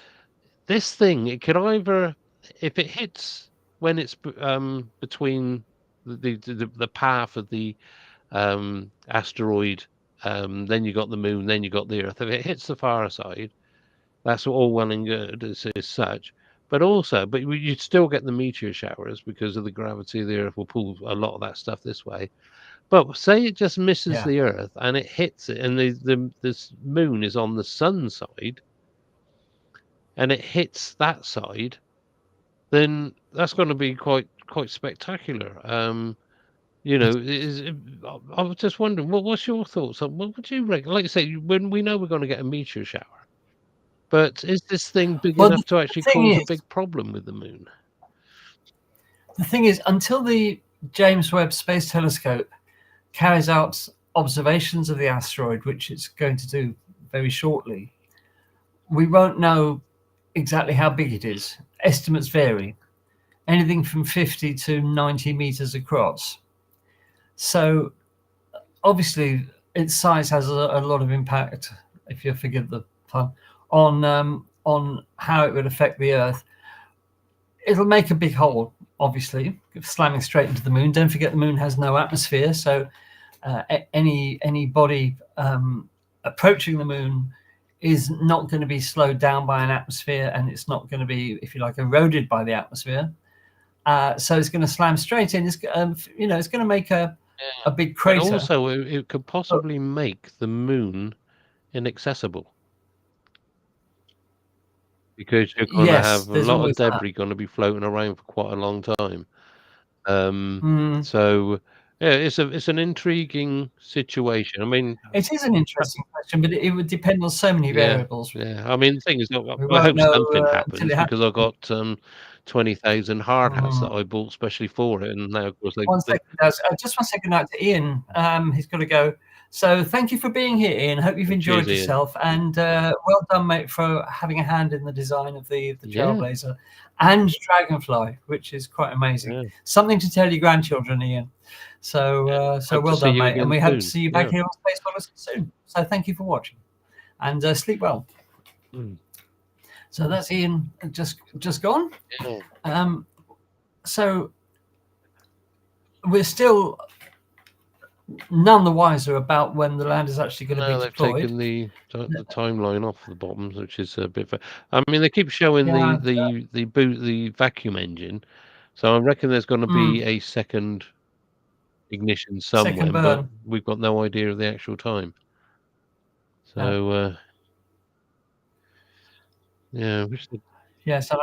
this thing, it could either, if it hits when it's between the path of the asteroid, then you got the moon, then you got the Earth. If it hits the far side, that's all well and good as such. But you'd still get the meteor showers because of the gravity of the Earth will pull a lot of that stuff this way. But say it just misses the Earth and it hits it, and this moon is on the sun side, and it hits that side, then that's going to be quite spectacular. I was just wondering, what's your thoughts on what would you reckon? Like you say, when we know we're going to get a meteor shower, but is this thing big enough to actually cause a big problem with the moon? The thing is, until the James Webb Space Telescope carries out observations of the asteroid, which it's going to do very shortly, we won't know exactly how big it is. Estimates vary, anything from 50 to 90 meters across. So obviously its size has a lot of impact, if you forgive the pun, on how it would affect the Earth. It'll make a big hole, obviously, slamming straight into the moon. Don't forget the moon has no atmosphere, so any body approaching the moon is not going to be slowed down by an atmosphere, and it's not going to be, if you like, eroded by the atmosphere. So it's going to slam straight in. It's it's going to make a big crater. And also, it could possibly make the moon inaccessible, because you're going to have a lot of debris going to be floating around for quite a long time. So yeah, it's an intriguing situation. I mean, it is an interesting question, but it would depend on so many variables. Yeah, I mean, the thing is, I hope something happens, because I've got 20,000 hard hats that I bought specially for it, and now of course just one second out to Ian. He's got to go. So thank you for being here, Ian. Hope you've enjoyed yourself, and well done, mate, for having a hand in the design of the Trailblazer and Dragonfly, which is quite amazing. Yeah. Something to tell your grandchildren, Ian. So well done, mate, and we hope to see you back here on SpaceOddities soon. So thank you for watching, and sleep well. So that's Ian just gone. So we're still none the wiser about when the land is actually going to be deployed. They've taken the timeline off the bottoms, which is a bit. I mean, they keep showing the vacuum engine, so I reckon there's going to be a second ignition somewhere, but we've got no idea of the actual time. So so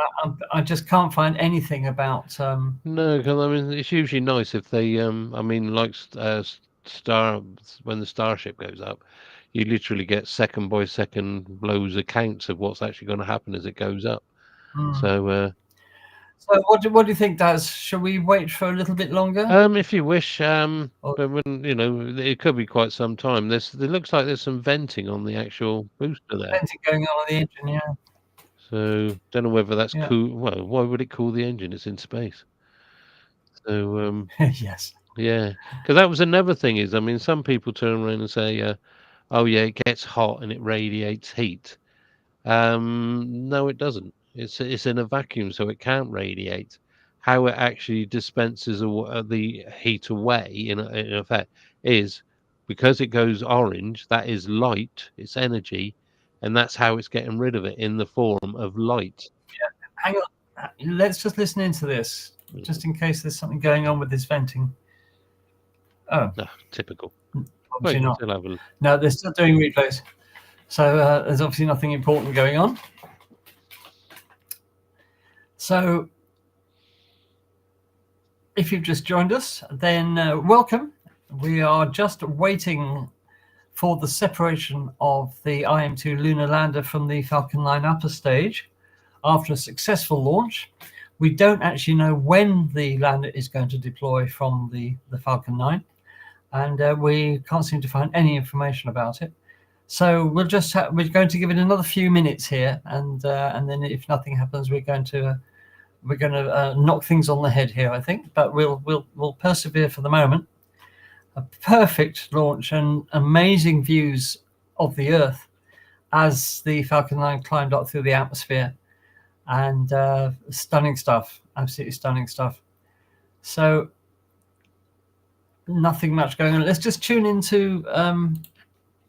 I just can't find anything about. No, because I mean, it's usually nice if they I mean, like when the Starship goes up, you literally get second by second blows accounts of what's actually going to happen as it goes up. So what do you think, Daz? Shall we wait for a little bit longer? If you wish, but when it could be quite some time. It looks like there's some venting on the actual booster there. Venting going on the engine, yeah. So don't know whether that's cool. Well, why would it cool the engine? It's in space. So yes. Yeah, because that was another thing. Is, I mean, some people turn around and say, "Oh yeah, it gets hot and it radiates heat." No, it doesn't. It's in a vacuum, so it can't radiate. How it actually dispenses the heat away, in effect, is because it goes orange. That is light. It's energy, and that's how it's getting rid of it, in the form of light. Yeah, hang on. Let's just listen into this, just in case there's something going on with this venting. Oh, typical. Obviously not. No, they're still doing replays. So there's obviously nothing important going on. So if you've just joined us, then welcome. We are just waiting for the separation of the IM-2 lunar lander from the Falcon 9 upper stage after a successful launch. We don't actually know when the lander is going to deploy from the Falcon 9, and we can't seem to find any information about it. So we're going to give it another few minutes here, and then if nothing happens, we're going to knock things on the head here, I think. But we'll persevere for the moment. A perfect launch and amazing views of the Earth as the Falcon 9 climbed up through the atmosphere, and stunning stuff, absolutely stunning stuff. So nothing much going on. Let's just tune into NASA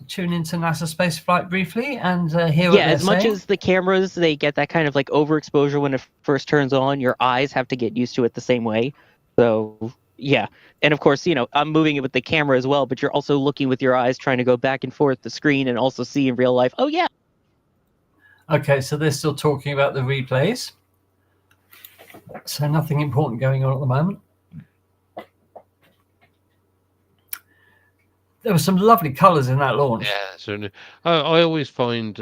spaceflight briefly and hear what they're as much saying. As the cameras, they get that kind of like overexposure when it first turns on. Your eyes have to get used to it the same way. So yeah, and of course, I'm moving it with the camera as well, but you're also looking with your eyes, trying to go back and forth the screen and also see in real life. Oh yeah. Okay, so they're still talking about the replays. So nothing important going on at the moment. There were some lovely colours in that launch. Yeah, certainly. I always find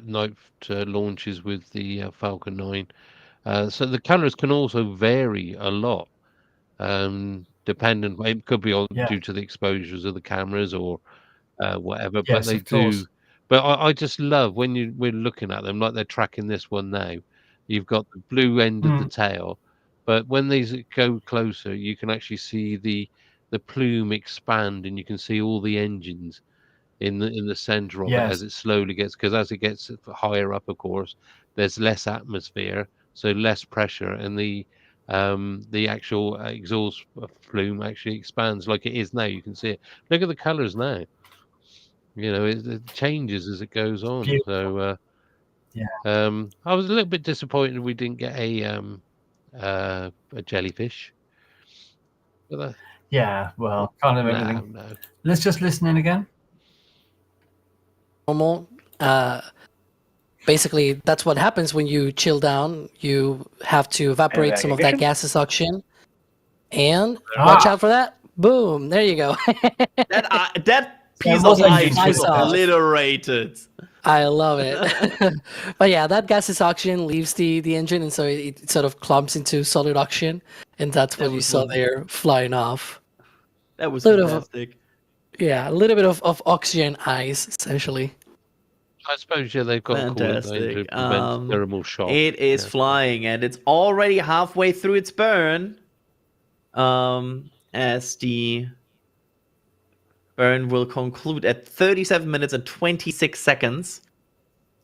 night launches with the Falcon 9. So the colours can also vary a lot, dependent. It could be all Yeah. due to the exposures of the cameras or whatever. But Yes, they of course. do. But I just love when we're looking at them like they're tracking this one now. You've got the blue end of the tail, but when these go closer, you can actually see the plume expand, and you can see all the engines in the center of it as it slowly gets, because as it gets higher up, of course, there's less atmosphere, so less pressure, and the actual exhaust plume actually expands like it is now. You can see it. Look at the colors now. You know, it changes as it goes on. Beautiful. So I was a little bit disappointed we didn't get a jellyfish. But Yeah, well, kind of everything. no. Let's just listen in again. Normal. Basically, that's what happens when you chill down. You have to evaporate some of that gaseous oxygen. And watch out for that. Boom. There you go. That piece of ice was obliterated. I love it. But yeah, that gaseous oxygen leaves the engine, and so it sort of clumps into solid oxygen, and that's what you saw there flying off. That was fantastic. A little bit of oxygen ice, essentially. I suppose they've got fantastic. to prevent thermal shock. It is flying, and it's already halfway through its burn. As the burn will conclude at 37 minutes and 26 seconds.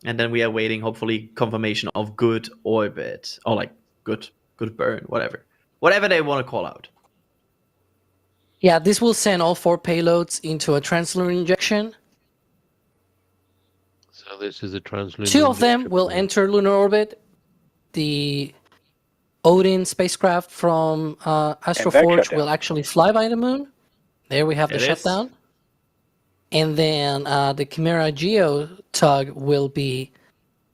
And then we are waiting, hopefully, confirmation of good orbit. Or like good burn, whatever. Whatever they want to call out. Yeah, this will send all 4 payloads into a translunar injection. So this is a translunar 2 of them will enter lunar orbit. The Odin spacecraft from Astroforge will actually fly by the moon. There we have the shutdown. And then the Chimera Geo tug will be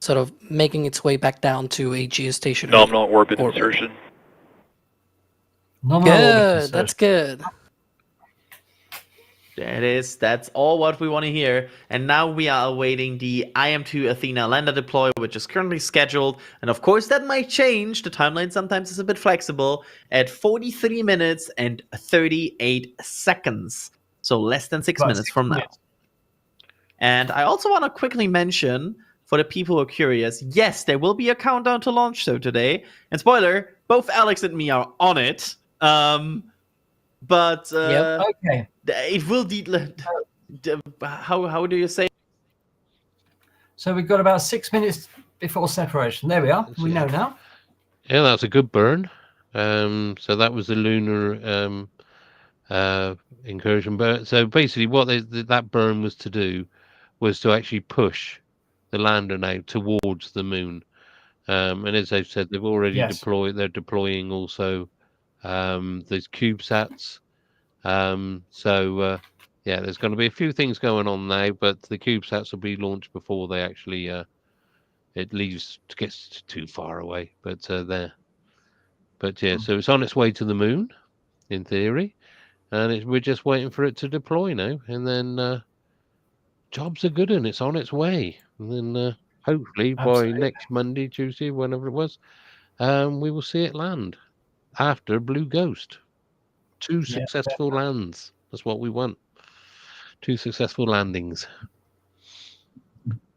sort of making its way back down to a geostationary Nominal orbit insertion. Good, that's good. That's all what we want to hear. And now we are awaiting the IM-2 Athena lander deploy, which is currently scheduled. And of course, that might change. The timeline sometimes is a bit flexible at 43 minutes and 38 seconds. So less than 6 minutes from now. And I also want to quickly mention, for the people who are curious, yes, there will be a countdown to launch show today. And spoiler, both Alex and me are on it. But okay. It will how do you say? So we've got about 6 minutes before separation. There we are. We know now. Yeah, that's a good burn. So that was the lunar incursion burn. So basically, what that burn was to do was to actually push the lander now towards the moon. And as I've said, they've already deployed. They're deploying also those CubeSats. Yeah, there's going to be a few things going on now, but the CubeSats will be launched before they actually it gets too far away. But so it's on its way to the moon, in theory, and we're just waiting for it to deploy now, and then jobs are good and it's on its way, and then hopefully by next Monday, Tuesday, whenever it was, we will see it land after Blue Ghost. 2 successful lands. That's what we want. 2 successful landings.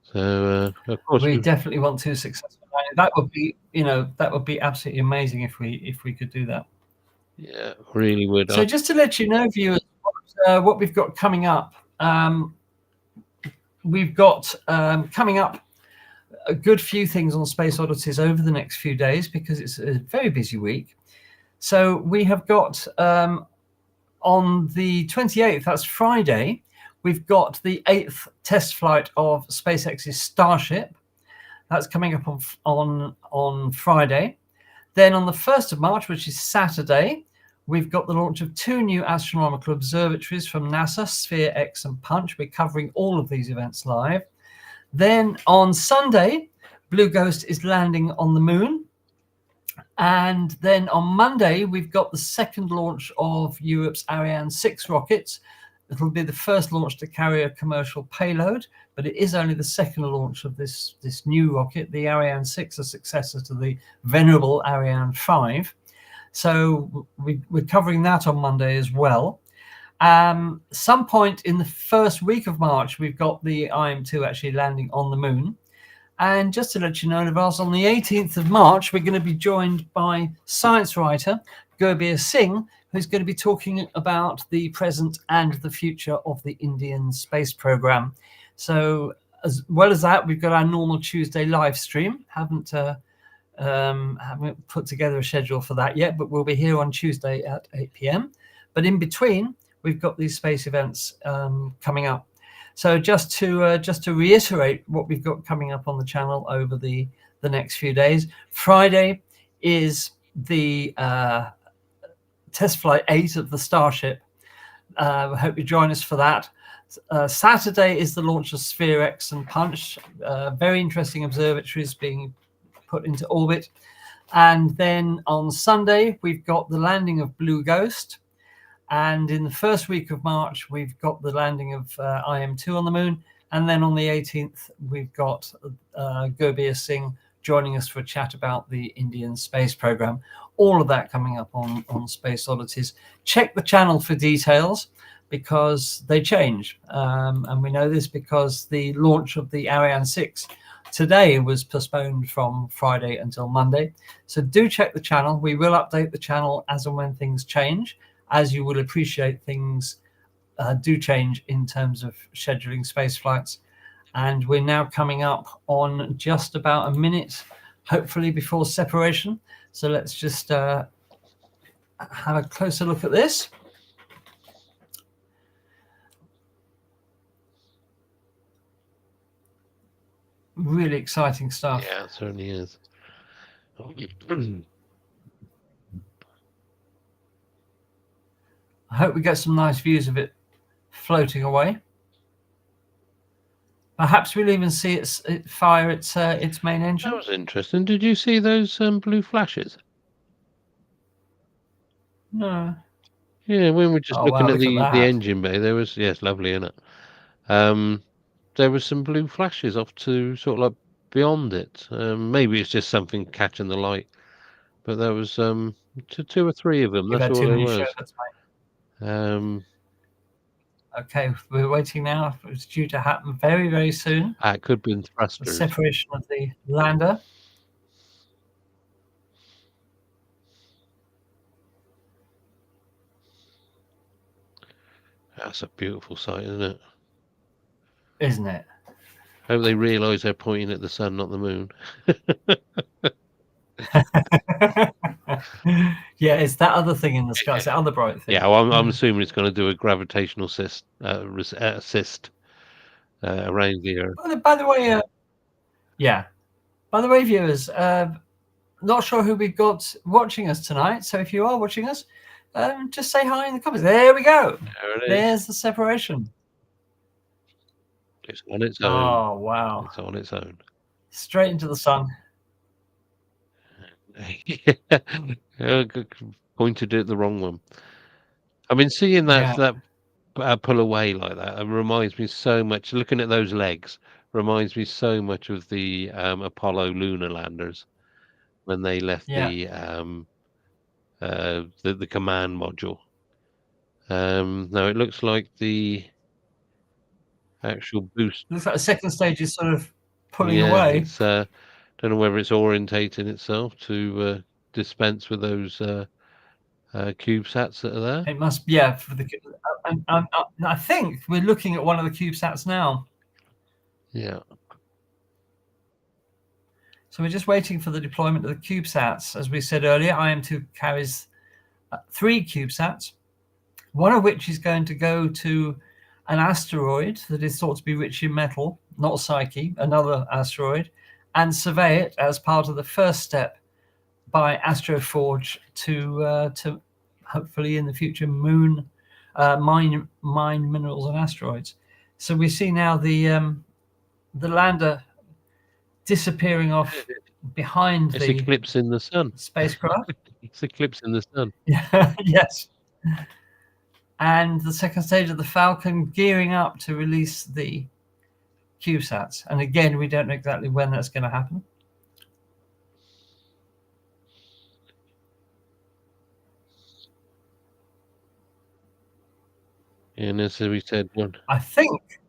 So of course we definitely want 2 successful landings. That would be absolutely amazing if we could do that. Yeah, really would. So just to let you know, viewers, what we've got coming up. We've got coming up a good few things on SpaceOddities over the next few days, because it's a very busy week. So we have got on the 28th, that's Friday, we've got the 8th test flight of SpaceX's Starship. That's coming up on Friday. Then on the 1st of March, which is Saturday, we've got the launch of 2 new astronomical observatories from NASA, Sphere X and Punch. We're covering all of these events live. Then on Sunday, Blue Ghost is landing on the moon. And then on Monday, we've got the 2nd launch of Europe's Ariane 6 rockets. It'll be the first launch to carry a commercial payload, but it is only the 2nd launch of this new rocket, the Ariane 6, a successor to the venerable Ariane 5. So we're covering that on Monday as well. Some point in the first week of March, we've got the IM-2 actually landing on the moon. And just to let you know, Navas, on the 18th of March, we're going to be joined by science writer Gurbir Singh, who's going to be talking about the present and the future of the Indian space program. So as well as that, we've got our normal Tuesday live stream. Haven't put together a schedule for that yet, but we'll be here on Tuesday at 8 p.m. But in between, we've got these space events coming up. So just to reiterate what we've got coming up on the channel over the next few days. Friday is the test flight 8 of the Starship. I hope you join us for that. Saturday is the launch of Sphere X and Punch. Very interesting observatories being put into orbit. And then on Sunday, we've got the landing of Blue Ghost. And in the first week of March, we've got the landing of IM-2 on the moon. And then on the 18th, we've got Gurbir Singh joining us for a chat about the Indian space program. All of that coming up on Space Oddities. Check the channel for details because they change. And we know this because the launch of the Ariane 6 today was postponed from Friday until Monday. So do check the channel. We will update the channel as and when things change. As you will appreciate, things do change in terms of scheduling space flights. And we're now coming up on just about a minute, hopefully before separation. So let's just have a closer look at this. Really exciting stuff. Yeah, it certainly is. I hope we get some nice views of it floating away. Perhaps we'll even see it fire its main engine. That was interesting. Did you see those blue flashes? No. Yeah, when we're just looking wow, at look at the that. engine bay, there was, yes, lovely, isn't it? There was some blue flashes off to sort of like beyond it. Maybe it's just something catching the light, but there was two or three of them. You've That's had all too there many was. showers, mate. Um, Okay, we're waiting now. It's due to happen very, very soon. it could have been The thrusters. separation of the lander. That's a beautiful sight, isn't it? Isn't it? Hope they realise they're pointing at the sun, not the moon. Yeah, it's that other thing in the sky. It's that other bright thing. Yeah, well, I'm assuming it's going to do a gravitational assist around the Earth. By the way, yeah. By the way, viewers, not sure who we've got watching us tonight. So if you are watching us, just say hi in the comments. There we go. There it is. There's the separation. It's on its own. Oh, wow. It's on its own. Straight into the sun. Pointed at the wrong one. I mean, seeing that pull away like that, it reminds me so much. Looking at those legs reminds me so much of the Apollo lunar landers when they left the command module. Now it looks like the actual boost. Looks like the second stage is sort of pulling Yeah, away. it's don't know whether it's orientating itself to dispense with those CubeSats that are there. It must, yeah. For the, I think we're looking at one of the CubeSats now. Yeah. So we're just waiting for the deployment of the CubeSats. As we said earlier, IM-2 carries 3 CubeSats, one of which is going to go to an asteroid that is thought to be rich in metal, not Psyche, another asteroid, and survey it as part of the first step by Astroforge to hopefully in the future mine minerals and asteroids. So we see now the lander disappearing off behind It's the eclipse in the sun. spacecraft. It's eclipse in the sun. Yeah, yes. And the second stage of the Falcon gearing up to release the CubeSats. And again, we don't know exactly when that's going to happen. And as we said, one. I think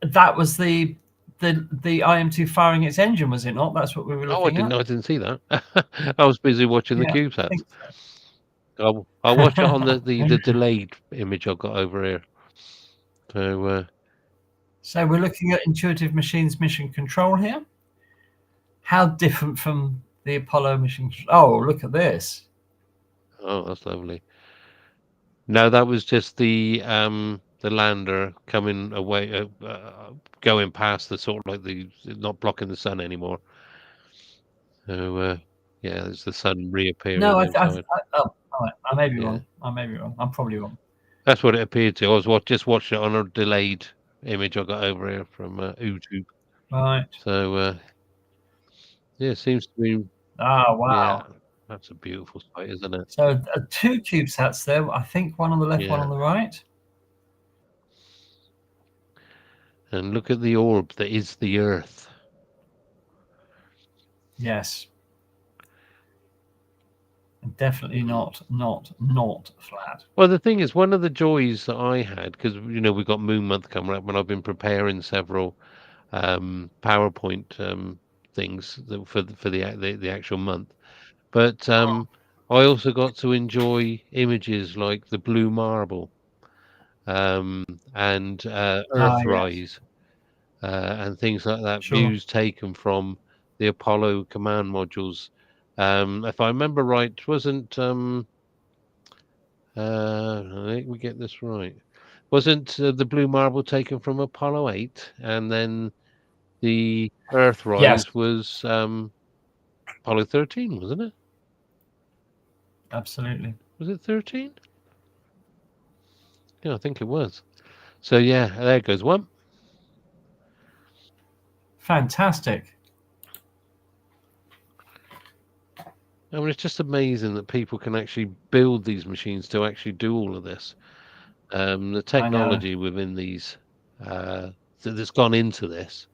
that was the IM-2 firing its engine, was it not? That's what we were Oh, looking at. I didn't see that. I was busy watching the Yeah, I CubeSats. think I'll watch it on the delayed image I've got over here. So we're looking at Intuitive Machines mission control here. How different from the Apollo mission? Oh, look at this. Oh, that's lovely. No, that was just the lander coming away, going past the sort of like not blocking the sun anymore. So yeah, there's the sun reappearing. No, I may be Yeah. wrong. I may be wrong. I'm probably wrong. That's what it appeared to. I was just watching it on a delayed image I got over here from YouTube. Right. So yeah, it seems to be. Ah, wow. Yeah, that's a beautiful sight, isn't it? So 2 CubeSats there. I think one on the left, one Yeah. on the right. And look at the orb that is the Earth. Yes. Definitely not flat. Well, the thing is, one of the joys that I had, because we've got Moon Month coming up, and I've been preparing several PowerPoint things for the actual month. But I also got to enjoy images like the blue marble and Earthrise and things like that. Sure. Views taken from the Apollo command modules. If I remember right, wasn't I think we get this right. Wasn't the blue marble taken from Apollo 8, and then the Earthrise Yes. was Apollo 13, wasn't it? Absolutely. Was it 13? Yeah, I think it was. So yeah, there goes one. Fantastic. I mean, it's just amazing that people can actually build these machines to actually do all of this. The technology within these that's gone into this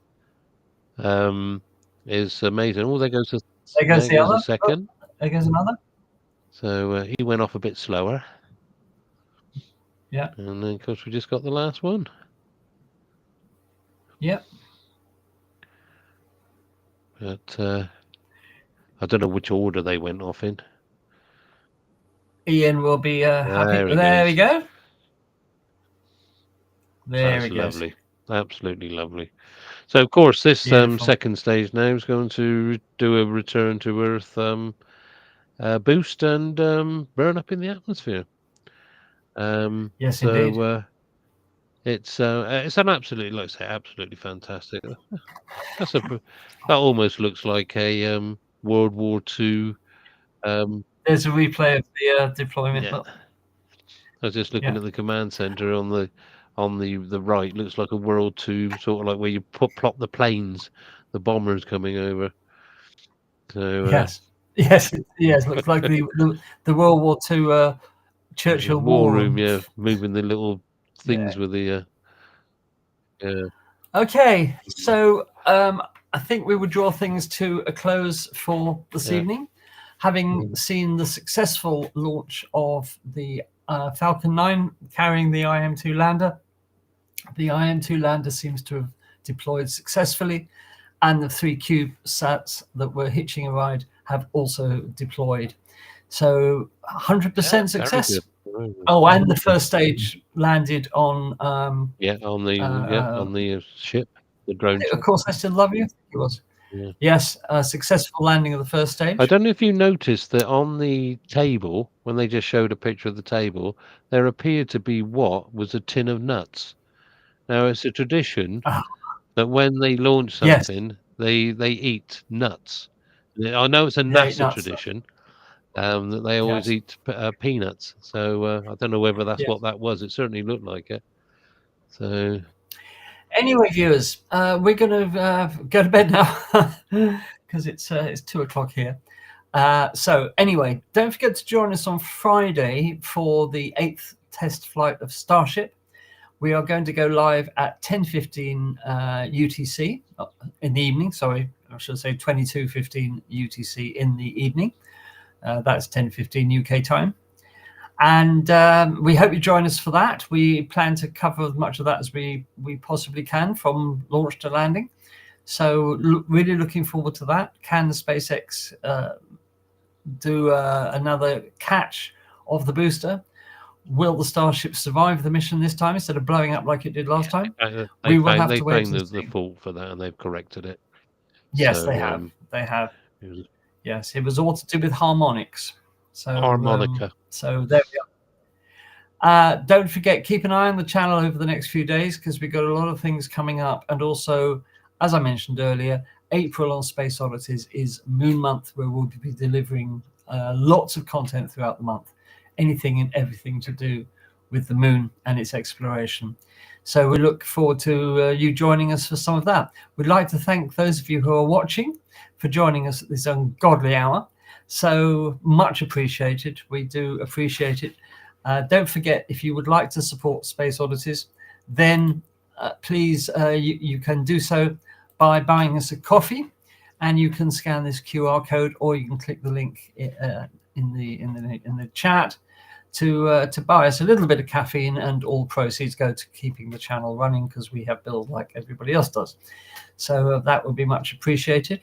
is amazing. Oh, there goes the other. a second. There goes another. So he went off a bit slower. Yeah. And then, of course, we just got the last one. Yep. But I don't know which order they went off in. Ian will be happy. There we go. There That's it goes. lovely. Absolutely lovely. So, of course, this Beautiful. second stage now is going to do a return to Earth boost and burn up in the atmosphere. Yes, so, indeed. it's an absolutely, like I say, absolutely fantastic. That almost looks like a World War II. There's a replay of the deployment. Yeah. I was just looking at the command center on the right. Looks like a World II, sort of like where you plop the planes, the bombers coming over. So yes. Looks like the World War II Churchill war room. Yeah, moving the little things with the. Okay, so I think we would draw things to a close for this evening, having seen the successful launch of the Falcon 9 carrying the IM-2 lander. The IM-2 lander seems to have deployed successfully, and the 3 CubeSats that were hitching a ride have also deployed. So 100% success. Oh, and the first stage landed on on the ship, the drone. Of course, I Still Love You. It was. Yeah. Yes, a successful landing of the first stage. I don't know if you noticed that on the table, when they just showed a picture of the table, there appeared to be what was a tin of nuts. Now, it's a tradition that when they launch something, they eat nuts. I know it's a NASA tradition that they always eat peanuts. So I don't know whether that's what that was. It certainly looked like it. So. Anyway, viewers, we're going to go to bed now because it's 2:00 here. So anyway, don't forget to join us on Friday for the 8th test flight of Starship. We are going to go live at 10:15 UTC in the evening. Sorry, I should say 22:15 UTC in the evening. That's 10:15 UK time. And we hope you join us for that. We plan to cover as much of that as we possibly can from launch to landing. So really looking forward to that. Can the SpaceX do another catch of the booster? Will the Starship survive the mission this time instead of blowing up like it did last time? We will have to wait They and found the fault for that, and they've corrected it. Yes, So, they have. They have. it was Yes, it was all to do with harmonics. So harmonica. So there we are. Don't forget, keep an eye on the channel over the next few days because we've got a lot of things coming up. And also, as I mentioned earlier, April on Space Oddities is Moon Month, where we'll be delivering lots of content throughout the month. Anything and everything to do with the moon and its exploration. So we look forward to you joining us for some of that. We'd like to thank those of you who are watching for joining us at this ungodly hour. So much appreciated. We do appreciate it. Don't forget, if you would like to support Space Oddities, then please, you can do so by buying us a coffee, and you can scan this QR code, or you can click the link in the chat to buy us a little bit of caffeine, and all proceeds go to keeping the channel running because we have bills like everybody else does. So that would be much appreciated.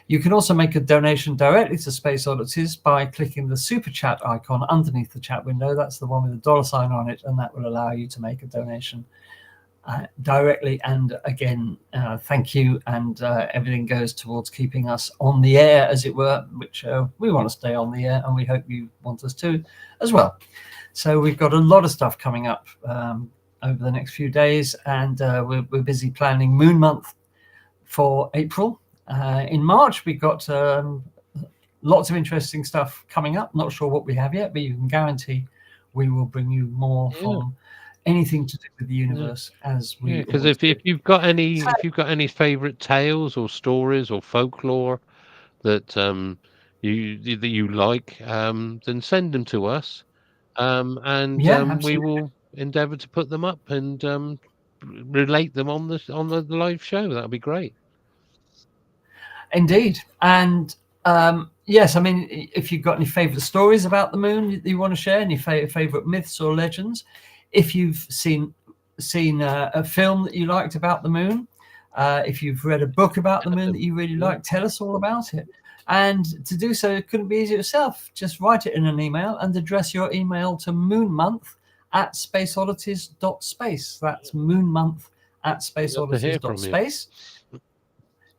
You can also make a donation directly to Space Oddities by clicking the super chat icon underneath the chat window. That's the one with the $sign on it, and that will allow you to make a donation directly. And again, thank you, and everything goes towards keeping us on the air, as it were, which we want to stay on the air, and we hope you want us to as well. So we've got a lot of stuff coming up over the next few days, and we're busy planning Moon Month for April. In March, we've got lots of interesting stuff coming up. Not sure what we have yet, but you can guarantee we will bring you more from anything to do with the universe as we. Because if you've got any favorite tales or stories or folklore that you like, then send them to us, and we will endeavour to put them up and relate them on the live show. That'll be great. Indeed. And yes, I mean, if you've got any favorite stories about the moon that you want to share, any favorite myths or legends, if you've seen a film that you liked about the moon, if you've read a book about the moon that you really like, tell us all about it. And to do so, it couldn't be easier yourself. Just write it in an email and address your email to moonmonth@spaceoddities.space. That's moonmonth@spaceoddities.space.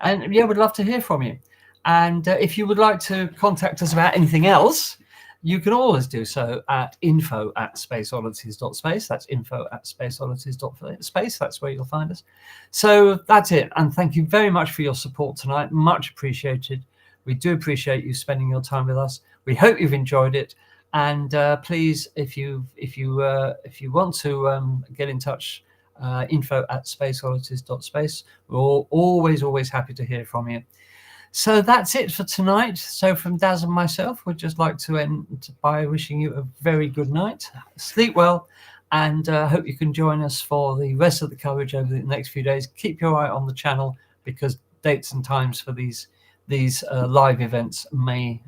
And yeah, we'd love to hear from you. And if you would like to contact us about anything else, you can always do so at info@spaceoddities.space. That's info@spaceoddities.space. That's where you'll find us. So that's it. And thank you very much for your support tonight. Much appreciated. We do appreciate you spending your time with us. We hope you've enjoyed it. And please, if you want to get in touch, info@spaceoddities.space. We're always happy to hear from you. So that's it for tonight. So from Daz and myself, we'd just like to end by wishing you a very good night. Sleep well, and hope you can join us for the rest of the coverage over the next few days. Keep your eye on the channel, because dates and times for these live events may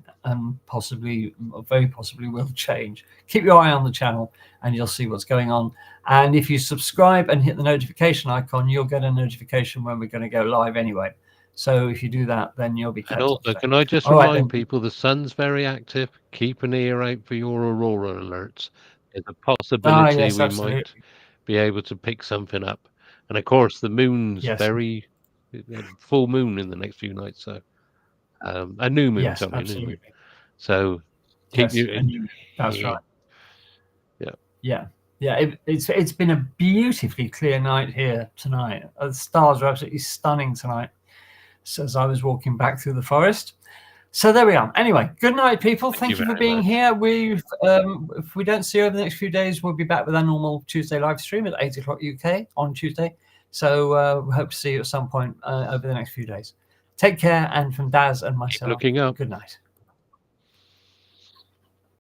very possibly will change. Keep your eye on the channel and you'll see what's going on. And if you subscribe and hit the notification icon, you'll get a notification when we're going to go live anyway. So if you do that, then you'll be kept. And also, can I just remind people, the sun's very active. Keep an ear out for your aurora alerts. There's a possibility we might be able to pick something up. And of course, the moon's very full moon in the next few nights. So a new moon, sorry, new moon. So keep that's right. It's been a beautifully clear night here tonight. The stars are absolutely stunning tonight, so as I was walking back through the forest. So there we are. Anyway, good night, people. Thank you for being here. If we don't see you over the next few days, we'll be back with our normal Tuesday live stream at 8 o'clock UK on Tuesday. So we hope to see you at some point over the next few days. Take care, and from Daz and myself, looking up. Good night.